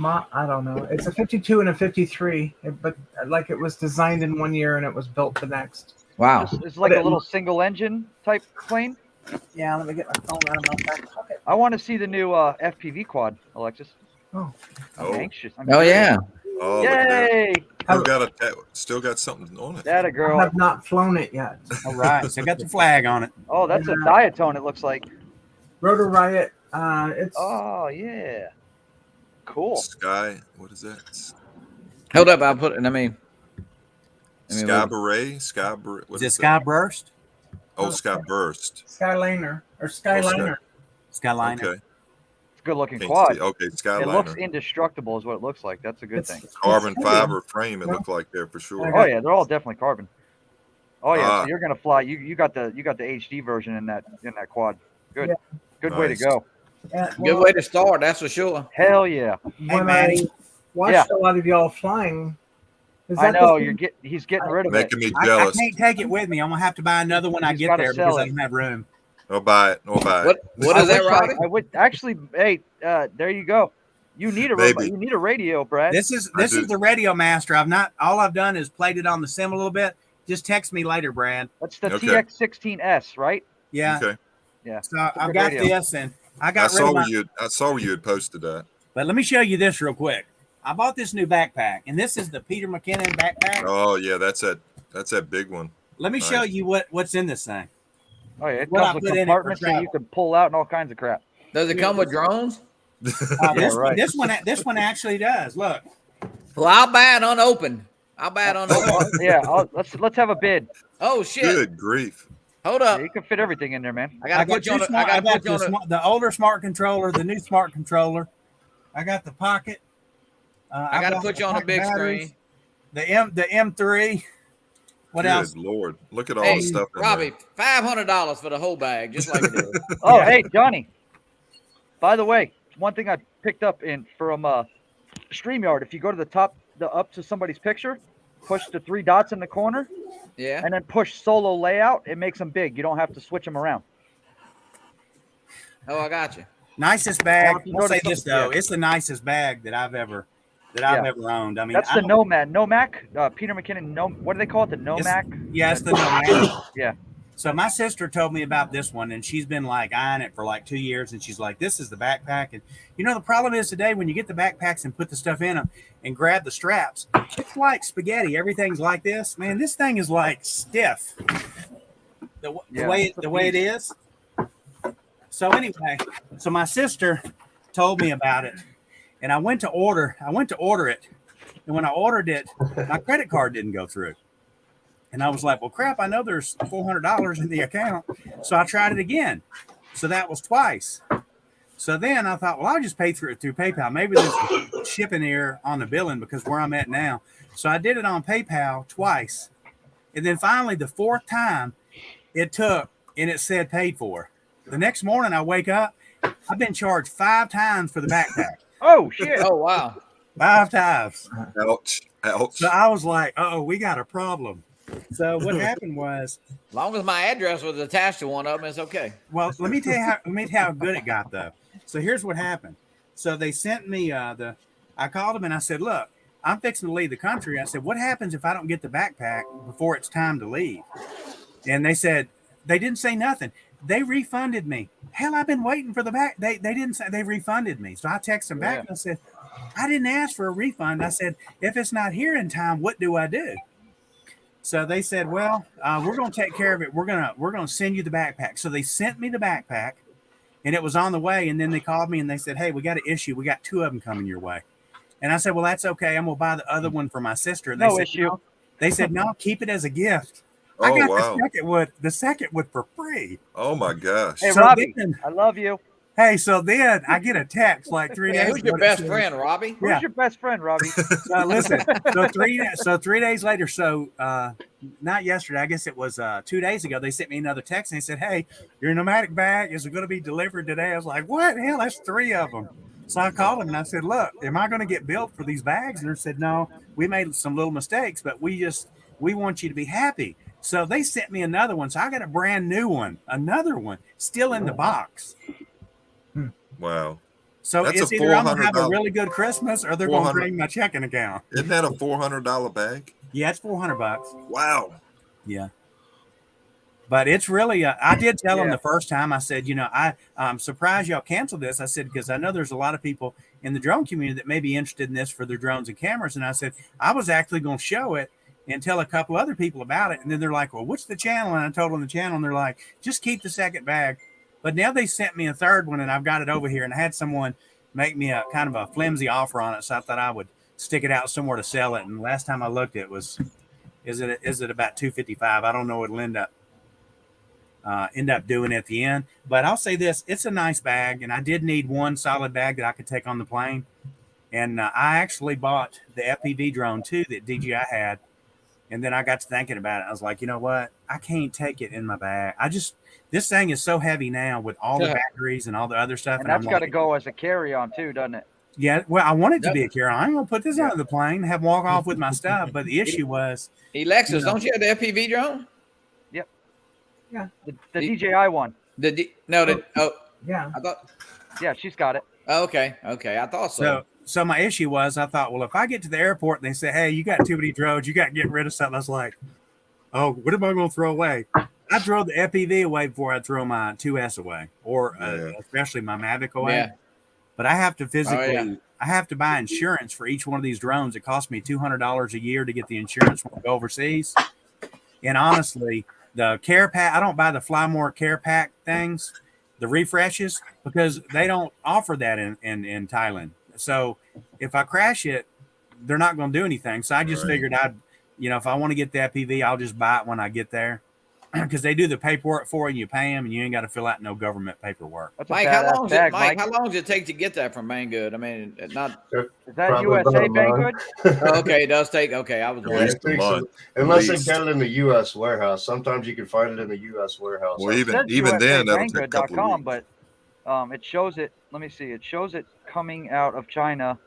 I don't know. It's a 52 and a 53, but like it was designed in one year and it was built the next. Wow. It's like But a little single engine type plane. Yeah, let me get my phone out of my back pocket. I want to see the new FPV quad, Alexis. Oh. I'm Oh. anxious. I'm Oh curious. yeah. Oh, look at that. Yay! Still got still got something on it. That a I girl. have not flown it yet. All right, so I got the flag on it. Oh, that's a diatone. It looks like. Rotor Riot. It's Oh yeah. Cool. Sky. What is that? Hold up, I'll put it. Sky Beret. Sky Beret. What Is it is Sky that? Burst? Oh, Sky Burst. Skyliner or Skyliner. Skyliner. Okay. It's a good looking Can't quad. see. Okay, It looks Skyliner. indestructible, is what it looks like. That's a good It's- thing. Carbon it's- fiber frame. It looked like there for sure. Oh yeah, they're all definitely carbon. Oh yeah, Ah. so you're gonna fly. You got the HD version in that quad. Good. Yeah. Good way to Nice. go. Yeah, Good well, way to start, that's for sure. Hell yeah. when Manny. I watched Yeah. a lot of y'all flying, is I that know the- he's getting rid of it. Making me I jealous. can't take it with me. I'm gonna have to buy another when I He's get gotta there sell because I it. don't have room. I'll buy it. I'll buy it. What is that, Robbie? I would actually. Hey, there you go. You need a Baby. you need a radio, Brad. This is I do. the Radio Master. All I've done is played it on the sim a little bit. Just text me later, Brad. That's the Okay. TX16S, right? Yeah. Okay. So I've good got radio. this, and I I got rid saw of my. where you had posted that. But let me show you this real quick. I bought this new backpack, and this is the Peter McKinnon backpack. Oh yeah, that's that big one. Let me nice. show you what's in this thing. Oh yeah, it What I comes put with in it for compartments that you travel. can pull out and all kinds of crap. Does it come with drones? This, right. this one actually does. Look, Well, I'll buy it unopened. I'll buy it unopened. Yeah, let's have a bid. Oh shit! Good grief. Hold Yeah, up. you can fit everything in there, man. I gotta put you on. two I smart- gotta got put you on. the older smart controller, the new smart controller. I got the pocket. I got to put you on a big screen. The M3. What Good else? Lord, look at all Hey, the stuff in Robbie, $500 for the whole bag, just like it is. Oh, Yeah. hey, Johnny. By the way, one thing I picked up from StreamYard, if you go to the top, up to somebody's picture, push the 3 dots in the corner, Yeah. and then push solo layout, it makes them big. You don't have to switch them around. Oh, I got you. Nicest bag. Now, if you I'll go to say some- this though, yeah. it's the nicest bag that I've ever owned. I mean, That's I the don't- Nomad. Nomac, Peter McKinnon. What do they call it? The Nomac? Yeah, it's the Nomad. Yeah. So my sister told me about this one, and she's been like eyeing it for like 2 years, and she's like, "This is the backpack." And you know, the problem is today when you get the backpacks and put the stuff in them and grab the straps, it's like spaghetti. Everything's like this, man. This thing is like stiff. The Yeah, way it's a the way it is. So anyway, so my sister told me about it, and I went to order it, and when I ordered it, my credit card didn't go through. And I was like, well, crap, I know there's $400 in the account. So I tried it again. So that was twice. So then I thought, well, I'll just pay through PayPal. Maybe there's shipping error on the billing because where I'm at now. So I did it on PayPal twice. And then finally, the 4th time it took and it said paid for. The next morning I wake up, I've been charged 5 times for the backpack. Oh, shit. Oh, wow. 5 times. Ouch. Ouch. So I was like, oh, we got a problem. So what happened was, As long as my address was attached to one of them, it's okay. well, let me tell you how good it got though. So here's what happened. So they sent me I called them and I said, look, I'm fixing to leave the country. I said, what happens if I don't get the backpack before it's time to leave? And they said, they didn't say nothing. They refunded me. Hell, I've been waiting for the back. They didn't say, they refunded me. So I texted them back and I said, I didn't ask for a refund. I said, if it's not here in time, what do I do? So they said, well, we're going to take care of it. We're going to send you the backpack. So they sent me the backpack and it was on the way. And then they called me and they said, hey, we got an issue. We got 2 of them coming your way. And I said, well, that's okay. I'm going to buy the other one for my sister. And they No said, issue. No. They said, no, keep it as a gift. Oh, I got wow. the second one for free. Oh, my gosh. Hey, So Robbie, then- I love you. Hey, so then I get a text like 3 Yeah, days who's your ago that best says- friend, Robbie? Yeah. Who's your best friend, Robbie? So listen, so 3 days later, not yesterday, I guess it was 2 days ago, they sent me another text and they said, hey, your nomadic bag is going to be delivered today. I was like, what? Hell, that's 3 of them. So I called them and I said, look, am I going to get billed for these bags? And they said, no, we made some little mistakes, but we want you to be happy. So they sent me another one. So I got a brand new one, another one, still in the box. Wow. So That's it's a either I'm going to have a $400 really good Christmas or they're going to 400 drain my checking account. Isn't that a $400 bag? Yeah, it's $400. Wow. Yeah. But it's really, I did tell them Yeah. the first time, I said, I'm surprised y'all canceled this. I said, because I know there's a lot of people in the drone community that may be interested in this for their drones and cameras. And I said, I was actually going to show it and tell a couple other people about it. And then they're like, well, what's the channel? And I told them the channel and they're like, just keep the second bag. But now they sent me a third one and I've got it over here and I had someone make me a kind of a flimsy offer on it. So I thought I would stick it out somewhere to sell it. And last time I looked, it was, is it about $255? I don't know what it'll end up doing at the end. But I'll say this, it's a nice bag. And I did need one solid bag that I could take on the plane. And I actually bought the FPV drone too that DJI had. And then I got to thinking about it. I was like, you know what? I can't take it in my bag. This thing is so heavy now with all the Yeah. batteries and all the other stuff. And that's I'm got to like, go as a carry-on too, doesn't it? Yeah, well, I want it to Yep. be a carry-on. I'm going to put this out of the plane, have walk off with my stuff. But the issue was, Alexis, You know. don't you have the FPV drone? The DJI one. Yeah. I thought. Yeah, she's got it. Oh, okay, I thought so. so my issue was, I thought, well, if I get to the airport and they say, hey, you got too many drones, you got to get rid of something. I was like, oh, what am I going to throw away? I throw the FPV away before I throw my 2S away, or Yeah. especially my Mavic away. Yeah. But I have to physically, yeah. I have to buy insurance for each one of these drones. It costs me $200 a year to get the insurance when I go overseas. And honestly, the care pack, I don't buy the Fly More care pack things, the refreshes, because they don't offer that in Thailand. So if I crash it, they're not going to do anything. So I just Right. figured if I want to get the FPV, I'll just buy it when I get there. because they do the paperwork for you. You pay them, and you ain't got to fill out no government paperwork. That's a Mike, how badass long bag, Mike, Mike. how long does it take to get that from Banggood? I mean, not Is that Probably about USA a month. Banggood? oh, okay. It does take. Okay, I was At Yeah, wondering. least it a takes month. unless they least. get it in the U.S. warehouse. Sometimes you can find it in the U.S. warehouse. Well, It says even then, that'll take a couple of USABanggood.com, weeks. but it shows it. Let me see. It shows it coming out of China.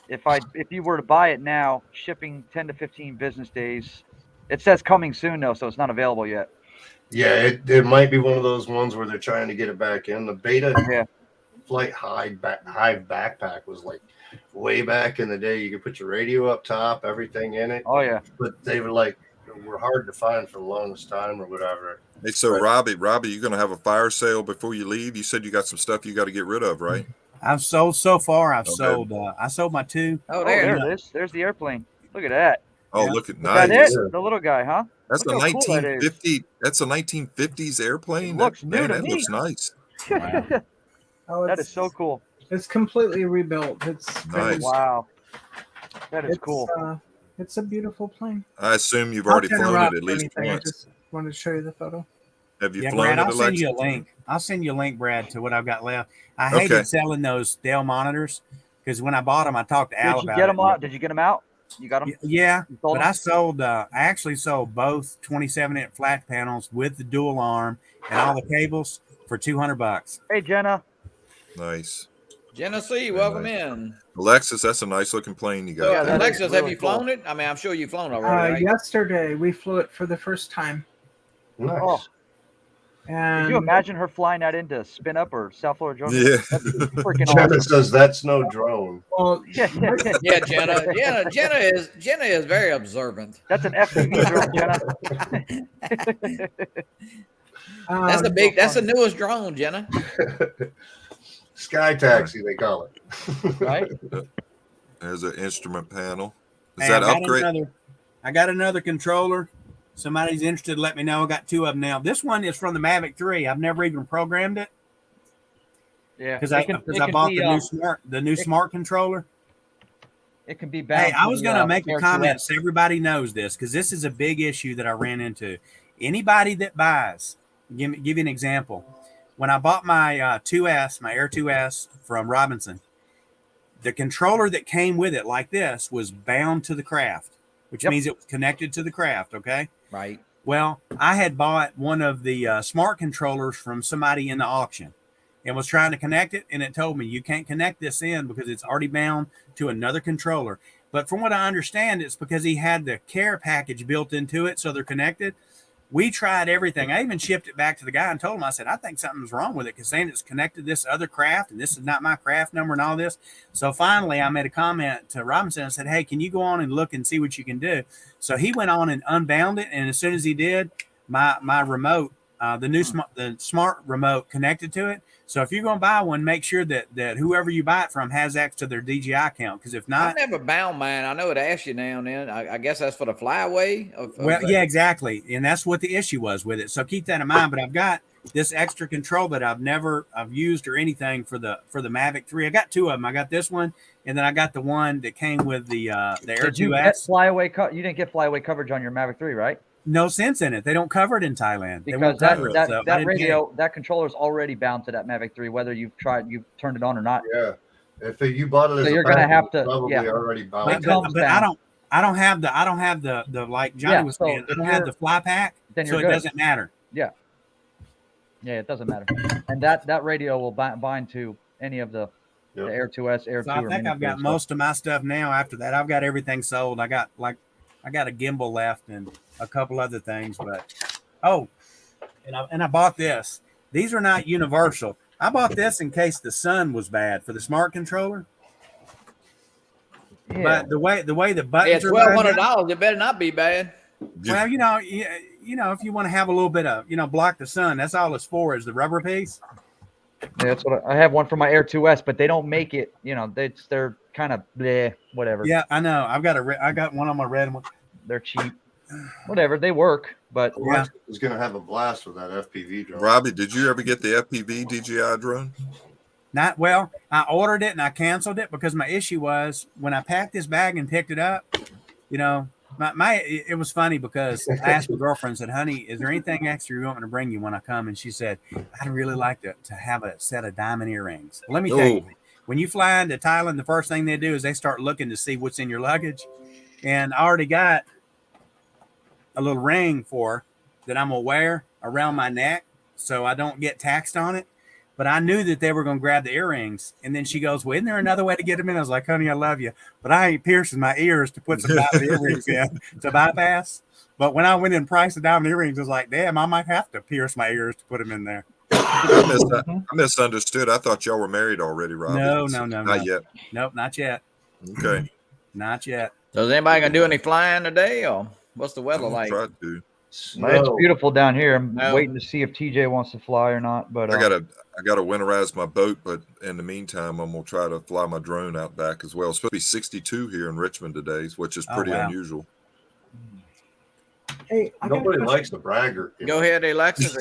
If you were to buy it now, shipping 10 to 15 business days. It says coming soon though, so it's not available yet. Yeah, it might be one of those ones where they're trying to get it back in. The Beta Yeah. Flight Hive backpack was like way back in the day. You could put your radio up top, everything in it. Oh yeah. But they were hard to find for the longest time or whatever. Hey, so Right. Robbie, you're gonna have a fire sale before you leave. You said you got some stuff you got to get rid of, right? I've sold so far. I've Okay. sold. I sold my 2. Oh, Oh, there. there you it is. There's the airplane. Look at that. Oh, Yeah. look at Is that nice. it? The little guy, huh? That's a Look how cool that is. 1950. That's a 1950s airplane. It looks new man, to that me. looks nice. Wow. Oh, That is so cool. It's completely rebuilt. It's Nice. Wow. That is cool. It's a beautiful plane. I assume you've I'll already turn flown around it at for least anything. I once. just wanted to show you the photo. Have you Yeah, flown Brad, it, I'll send you a Alexa? link. I'll send you a link, Brad, to what I've got left. I hated Okay. selling those Dell monitors because when I bought them, I talked to Al Did you about get it. them out? Did you get them out? You got them? Yeah, You sold but 'em? I sold. I actually sold both 27-inch flat panels with the dual arm and all the cables for $200. Hey Jenna. Nice. Genesee, Very welcome nice. in. Alexis, that's a nice looking plane you got. So, Yeah, that is Alexis, have really you cool. flown it? I mean, I'm sure you've flown already. Right? Yesterday we flew it for the first time, Nice. Oh. and Could you imagine her flying that into Spin Up or South Florida Drone? Yeah. That'd be freaking Jenna awesome. says that's no drone. well, Yeah, Jenna is very observant. That's an FPV drone, Jenna. That's that's the newest drone, Jenna. Sky taxi, they call it. Right? There's an instrument panel. Is Hey, that upgrade? I got another controller. Somebody's interested, let me know. I got 2 of them now. This one is from the Mavic 3. I've never even programmed it Yeah. because It I can bought be, the new smart controller. It can be bound. Hey, I to was the, going to make a Air comment 2S. so everybody knows this because this is a big issue that I ran into. Anybody that buys, give you an example. When I bought my 2S, my Air 2S from Robinson, the controller that came with it like this was bound to the craft, which Yep. means it was connected to the craft, okay? Right. Well, I had bought one of the smart controllers from somebody in the auction and was trying to connect it, and it told me you can't connect this in because it's already bound to another controller. But from what I understand, it's because he had the care package built into it, so they're connected. We tried everything. I even shipped it back to the guy and told him, I said, I think something's wrong with it because saying it's connected to this other craft and this is not my craft number and all this. So finally, I made a comment to Robinson and said, hey, can you go on and look and see what you can do? So he went on and unbound it. And as soon as he did, my remote, the smart remote connected to it. So if you're going to buy one, make sure that whoever you buy it from has access to their DJI account. Because if I've not, never bound mine. I know it asks you now and then. I guess that's for the flyaway. well, yeah, exactly. And that's what the issue was with it. So keep that in mind. But I've got this extra control that I've used or anything for the Mavic 3. I got 2 of them. I got this one, and then I got the one that came with the Air Did you get 2S. flyaway? You didn't get flyaway coverage on your Mavic 3, right? No sense in it. They don't cover it in Thailand. They Because won't that cover it. So I that didn't radio, that controller is already bound to that Mavic 3, whether you've turned it on or not. Yeah. If you bought it as So a you're gonna package, have it's to- probably yeah. already pay. bound. But I don't have the like Johnny Yeah, was so saying. I if don't have you're- the fly pack, then so you're it good. doesn't matter. Yeah, it doesn't matter. And that radio will bind to any of the Yep. Air 2S, Air 2. So I or think I've Mini got 2 most of my stuff now. After that, I've got everything sold. I got a gimbal left and a couple other things. But and I bought this. These are not universal. I bought this in case the sun was bad for the smart controller. Yeah. But the way the Yeah, buttons are lined up, $1,200. It better not be bad. well, you know, if you want to have a little bit of, block the sun, that's all it's for is the rubber piece. Yeah, that's what I have one for my Air 2S, but they don't make it. They're kind of bleh, whatever. Yeah, I know. I got one on my red one. They're cheap. Whatever, they work, but Yeah. Is going to have a blast with that FPV drone. Robbie, did you ever get the FPV DJI drone? Not well. I ordered it and I canceled it because my issue was when I packed this bag and picked it up. My It was funny because I asked my girlfriend, said, honey, is there anything extra you want me to bring you when I come? And she said, I'd really like to have a set of diamond earrings. Well, let me tell you, when you fly into Thailand, the first thing they do is they start looking to see what's in your luggage. And I already got a little ring that I'm going to wear around my neck so I don't get taxed on it. But I knew that they were going to grab the earrings. And then she goes, well, isn't there another way to get them in? I was like, honey, I love you, but I ain't piercing my ears to put some diamond earrings in to bypass. But when I went and priced the diamond earrings, I was like, damn, I might have to pierce my ears to put them in there. I misunderstood. I thought y'all were married already, Robbie. No. Not yet. Nope, not yet. Okay. Not yet. So is anybody gonna do any flying today, or what's the weather I'm gonna like? try to. It's beautiful down here. I'm No. waiting to see if TJ wants to fly or not. But I gotta winterize my boat, but in the meantime, I'm gonna try to fly my drone out back as well. It's supposed to be 62 here in Richmond today, which is pretty unusual. Hey, Nobody likes the braggart. Go ahead, Alexis.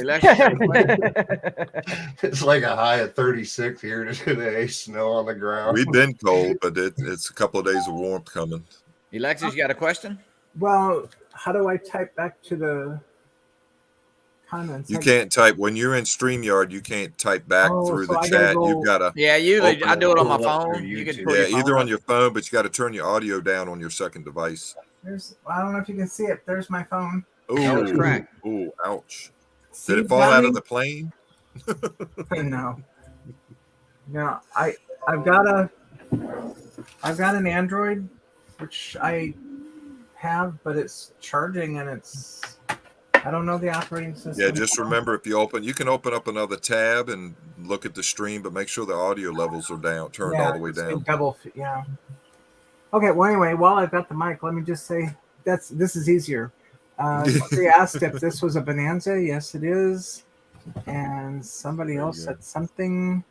It's like a high of 36 here today. Snow on the ground. We've been cold, but it's a couple of days of warmth coming. Alexis, you got a question? Well, how do I type back to the comments? You can't type when you're in StreamYard. You can't type back through so the I gotta chat. go- You've got to Yeah, usually I do it on my pull it up phone. through You can YouTube. put your phone either up. on your phone, but you got to turn your audio down on your second device. I don't know if you can see it. There's my phone. No, it's cracked. Oh, ouch! See, Did it fall out Johnny? of the plane? No. I've got an Android, which I have, but it's charging and I don't know the operating system. Yeah, just remember if you can open up another tab and look at the stream, but make sure the audio levels are turned all the way it's down. yeah. Okay, well anyway, while I've got the mic, let me just say this is easier. Somebody asked if this was a Bonanza. Yes, it is. And somebody else said something.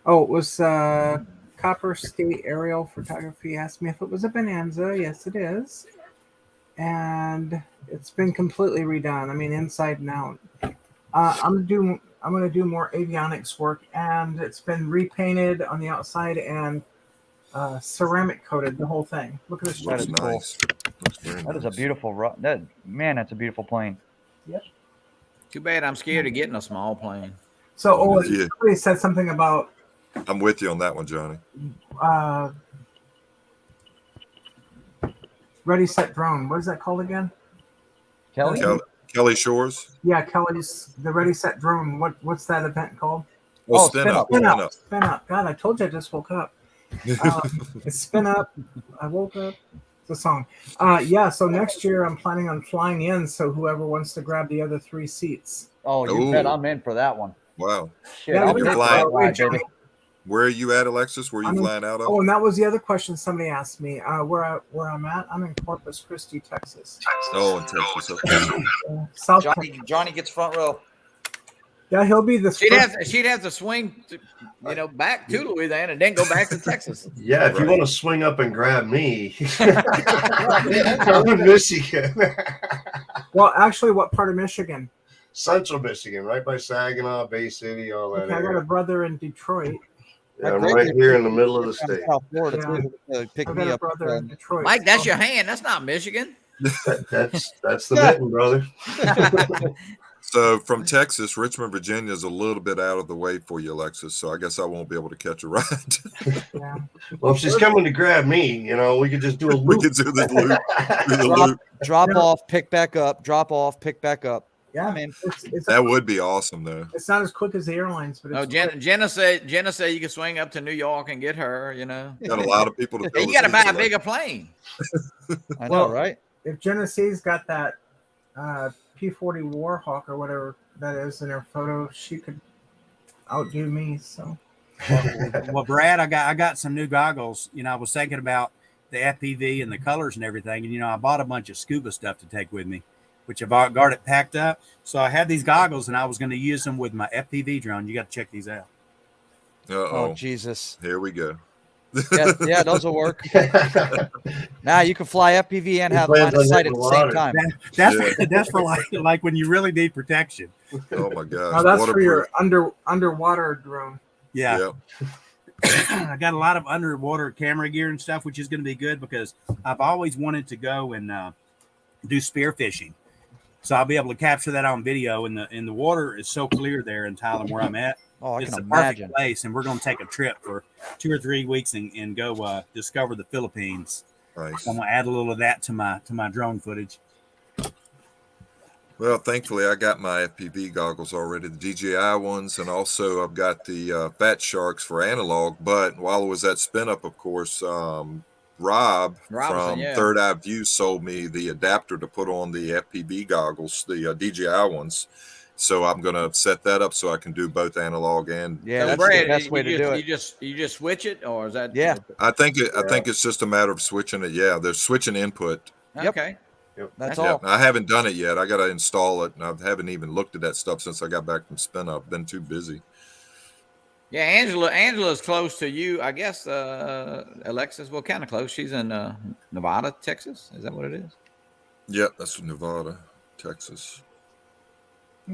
Oh, it was Copper State Aerial Photography asked me if it was a Bonanza. Yes, it is. And it's been completely redone. I mean, inside and out. I'm gonna do more avionics work, and it's been repainted on the outside and ceramic coated, the whole thing. Look at this. That is Looks cool. nice. Looks very that is a nice. beautiful that's a beautiful plane. Too bad I'm scared of getting a small plane. So, Yeah. somebody said something about I'm with you on that one, Johnny. Ready Set Drone. What is that called again? Kelly, Kelly Shores. Yeah, Kelly's the Ready Set Drone. What's that event called? Well, Spin spin Up. up. Spin Up. God, I told you I just woke up. It's Spin Up. I woke up. It's a song. Yeah, so next year I'm planning on flying in, so whoever wants to grab the other 3 seats. oh, you bet Ooh. I'm in for that one. Wow. Shit, Yeah, I'll you're pay for flying. that ride, baby. Where are you at, Alexis? Where are you I'm in- flying out of? Oh, and that was the other question somebody asked me. Where I'm at? I'm in Corpus Christi, Texas. Oh, in Texas. Okay. South. Johnny gets front row. Yeah, he'll be the. She'd have to swing, back to Louisiana and then go back to Texas. Yeah, if you Right. want to swing up and grab me, I'm in Michigan. Well, actually, what part of Michigan? Central Michigan, right by Saginaw, Bay City, all that Okay, I got a area. brother in Detroit. Yeah, I'm right here in the middle of the state. South Florida Yeah. too. Pick I've me got a up. brother in Detroit. Mike, that's So- your hand. That's not Michigan. That's the mitten, brother. So from Texas, Richmond, Virginia is a little bit out of the way for you, Alexis. So I guess I won't be able to catch a ride. Yeah. Well, if she's coming to grab me, we could just do a We loop. could do the loop. Do the loop. Drop Yeah. off, pick back up. Drop off, pick back up. Yeah, I mean, That would be awesome, though. it's not as quick as the airlines, but it's No, Jenna said you can swing up to New York and get her. Got a lot of people to Yeah, fill you the got to buy seats a up. bigger plane. I know, Well, right? if Genesee's got that P-40 Warhawk or whatever that is in her photo, she could outdo me. So Well, Brad, I got some new goggles. I was thinking about the FPV and the colors and everything, and I bought a bunch of scuba stuff to take with me, which I've got it packed up. So I had these goggles, and I was going to use them with my FPV drone. You got to check these out. Oh, Uh-oh. Jesus. Here we go. Yeah, those will work. Now you can fly FPV and have Depends line of on sight hitting at the the same water. time. That's for like when you really need protection. Oh my gosh. now that's for Waterproof. your underwater drone. Yeah. Yeah. I got a lot of underwater camera gear and stuff, which is going to be good because I've always wanted to go and do spear fishing. So I'll be able to capture that on video, and the water is so clear there in Thailand where I'm at. Oh, I It's can the perfect imagine. place, and we're going to take a trip for 2 or 3 weeks and go discover the Philippines. Nice. So I'm going to add a little of that to my drone footage. Well, thankfully, I got my FPV goggles already, the DJI ones, and also I've got the Fat Sharks for analog. But while I was at Spin Up, of course, Rob Robinson, from yeah. Third Eye View sold me the adapter to put on the FPV goggles, the DJI ones. So I'm going to set that up so I can do both analog and. Yeah, So that's Brad, the best you way to just, do it. You just switch it, or is that? Yeah. I think it's just a matter of switching it. Yeah, they're switching input. Yep. Okay. That's Yeah, all. I haven't done it yet. I got to install it, and I haven't even looked at that stuff since I got back from Spin Up. Been too busy. Yeah, Angela's close to you, I guess. Alexis, well, kind of close. She's in Nevada, Texas. Is that what it is? Yep, that's Nevada, Texas.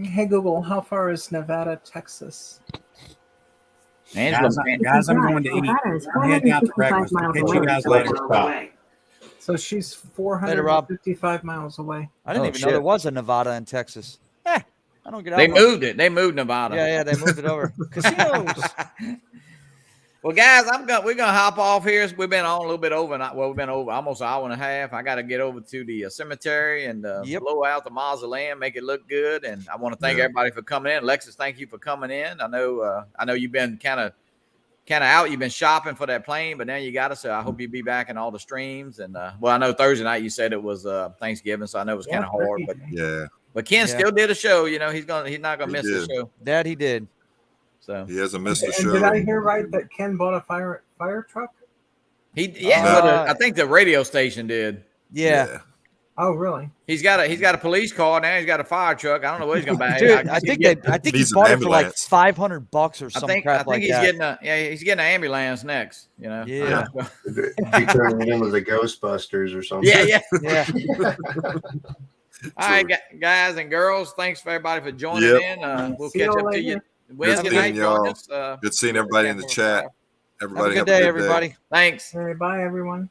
Hey Google, how far is Nevada, Texas? Angela, Guys, I'm going to eat. I'm heading out to breakfast. I'll catch you guys later. So she's Later, Rob. 455 miles away. I didn't Oh, even know shit. there was a Nevada in Texas. I don't get out. they much. moved it. They moved Nevada. Yeah, they moved it over. Casinos. Well, guys, we're gonna hop off here. We've been on a little bit over. We've been over almost an hour and a half. I got to get over to the cemetery and Yep. blow out the mausoleum, make it look good. And I want to thank Yeah. everybody for coming in. Alexis, thank you for coming in. I know you've been kind of out. You've been shopping for that plane, but now you got us. So I hope you be back in all the streams. And well, I know Thursday night you said it was Thanksgiving, so I know it was kind of hard. But Ken Yeah, still did a show. You know, he's not gonna He miss did. the show. That he did. So he hasn't missed a And show. did I hear right that Ken bought a fire truck? I think the radio station did. Yeah. Oh, really? He's got a police car now. He's got a fire truck. I don't know what he's gonna buy. Dude, I think he Needs an bought it for like ambulance. $500 or I some think crap like he's that. he's getting an ambulance next. You know. Yeah. Be turning it into the Ghostbusters or something. Yeah. Yeah. All right, guys and girls. Thanks for everybody for joining Yep. in. We'll See catch y'all up to later. you Good Wednesday seeing night. y'all. Join us. Good seeing everybody in the chat. Have Everybody a good day, day. everybody. Thanks. All right, bye, everyone.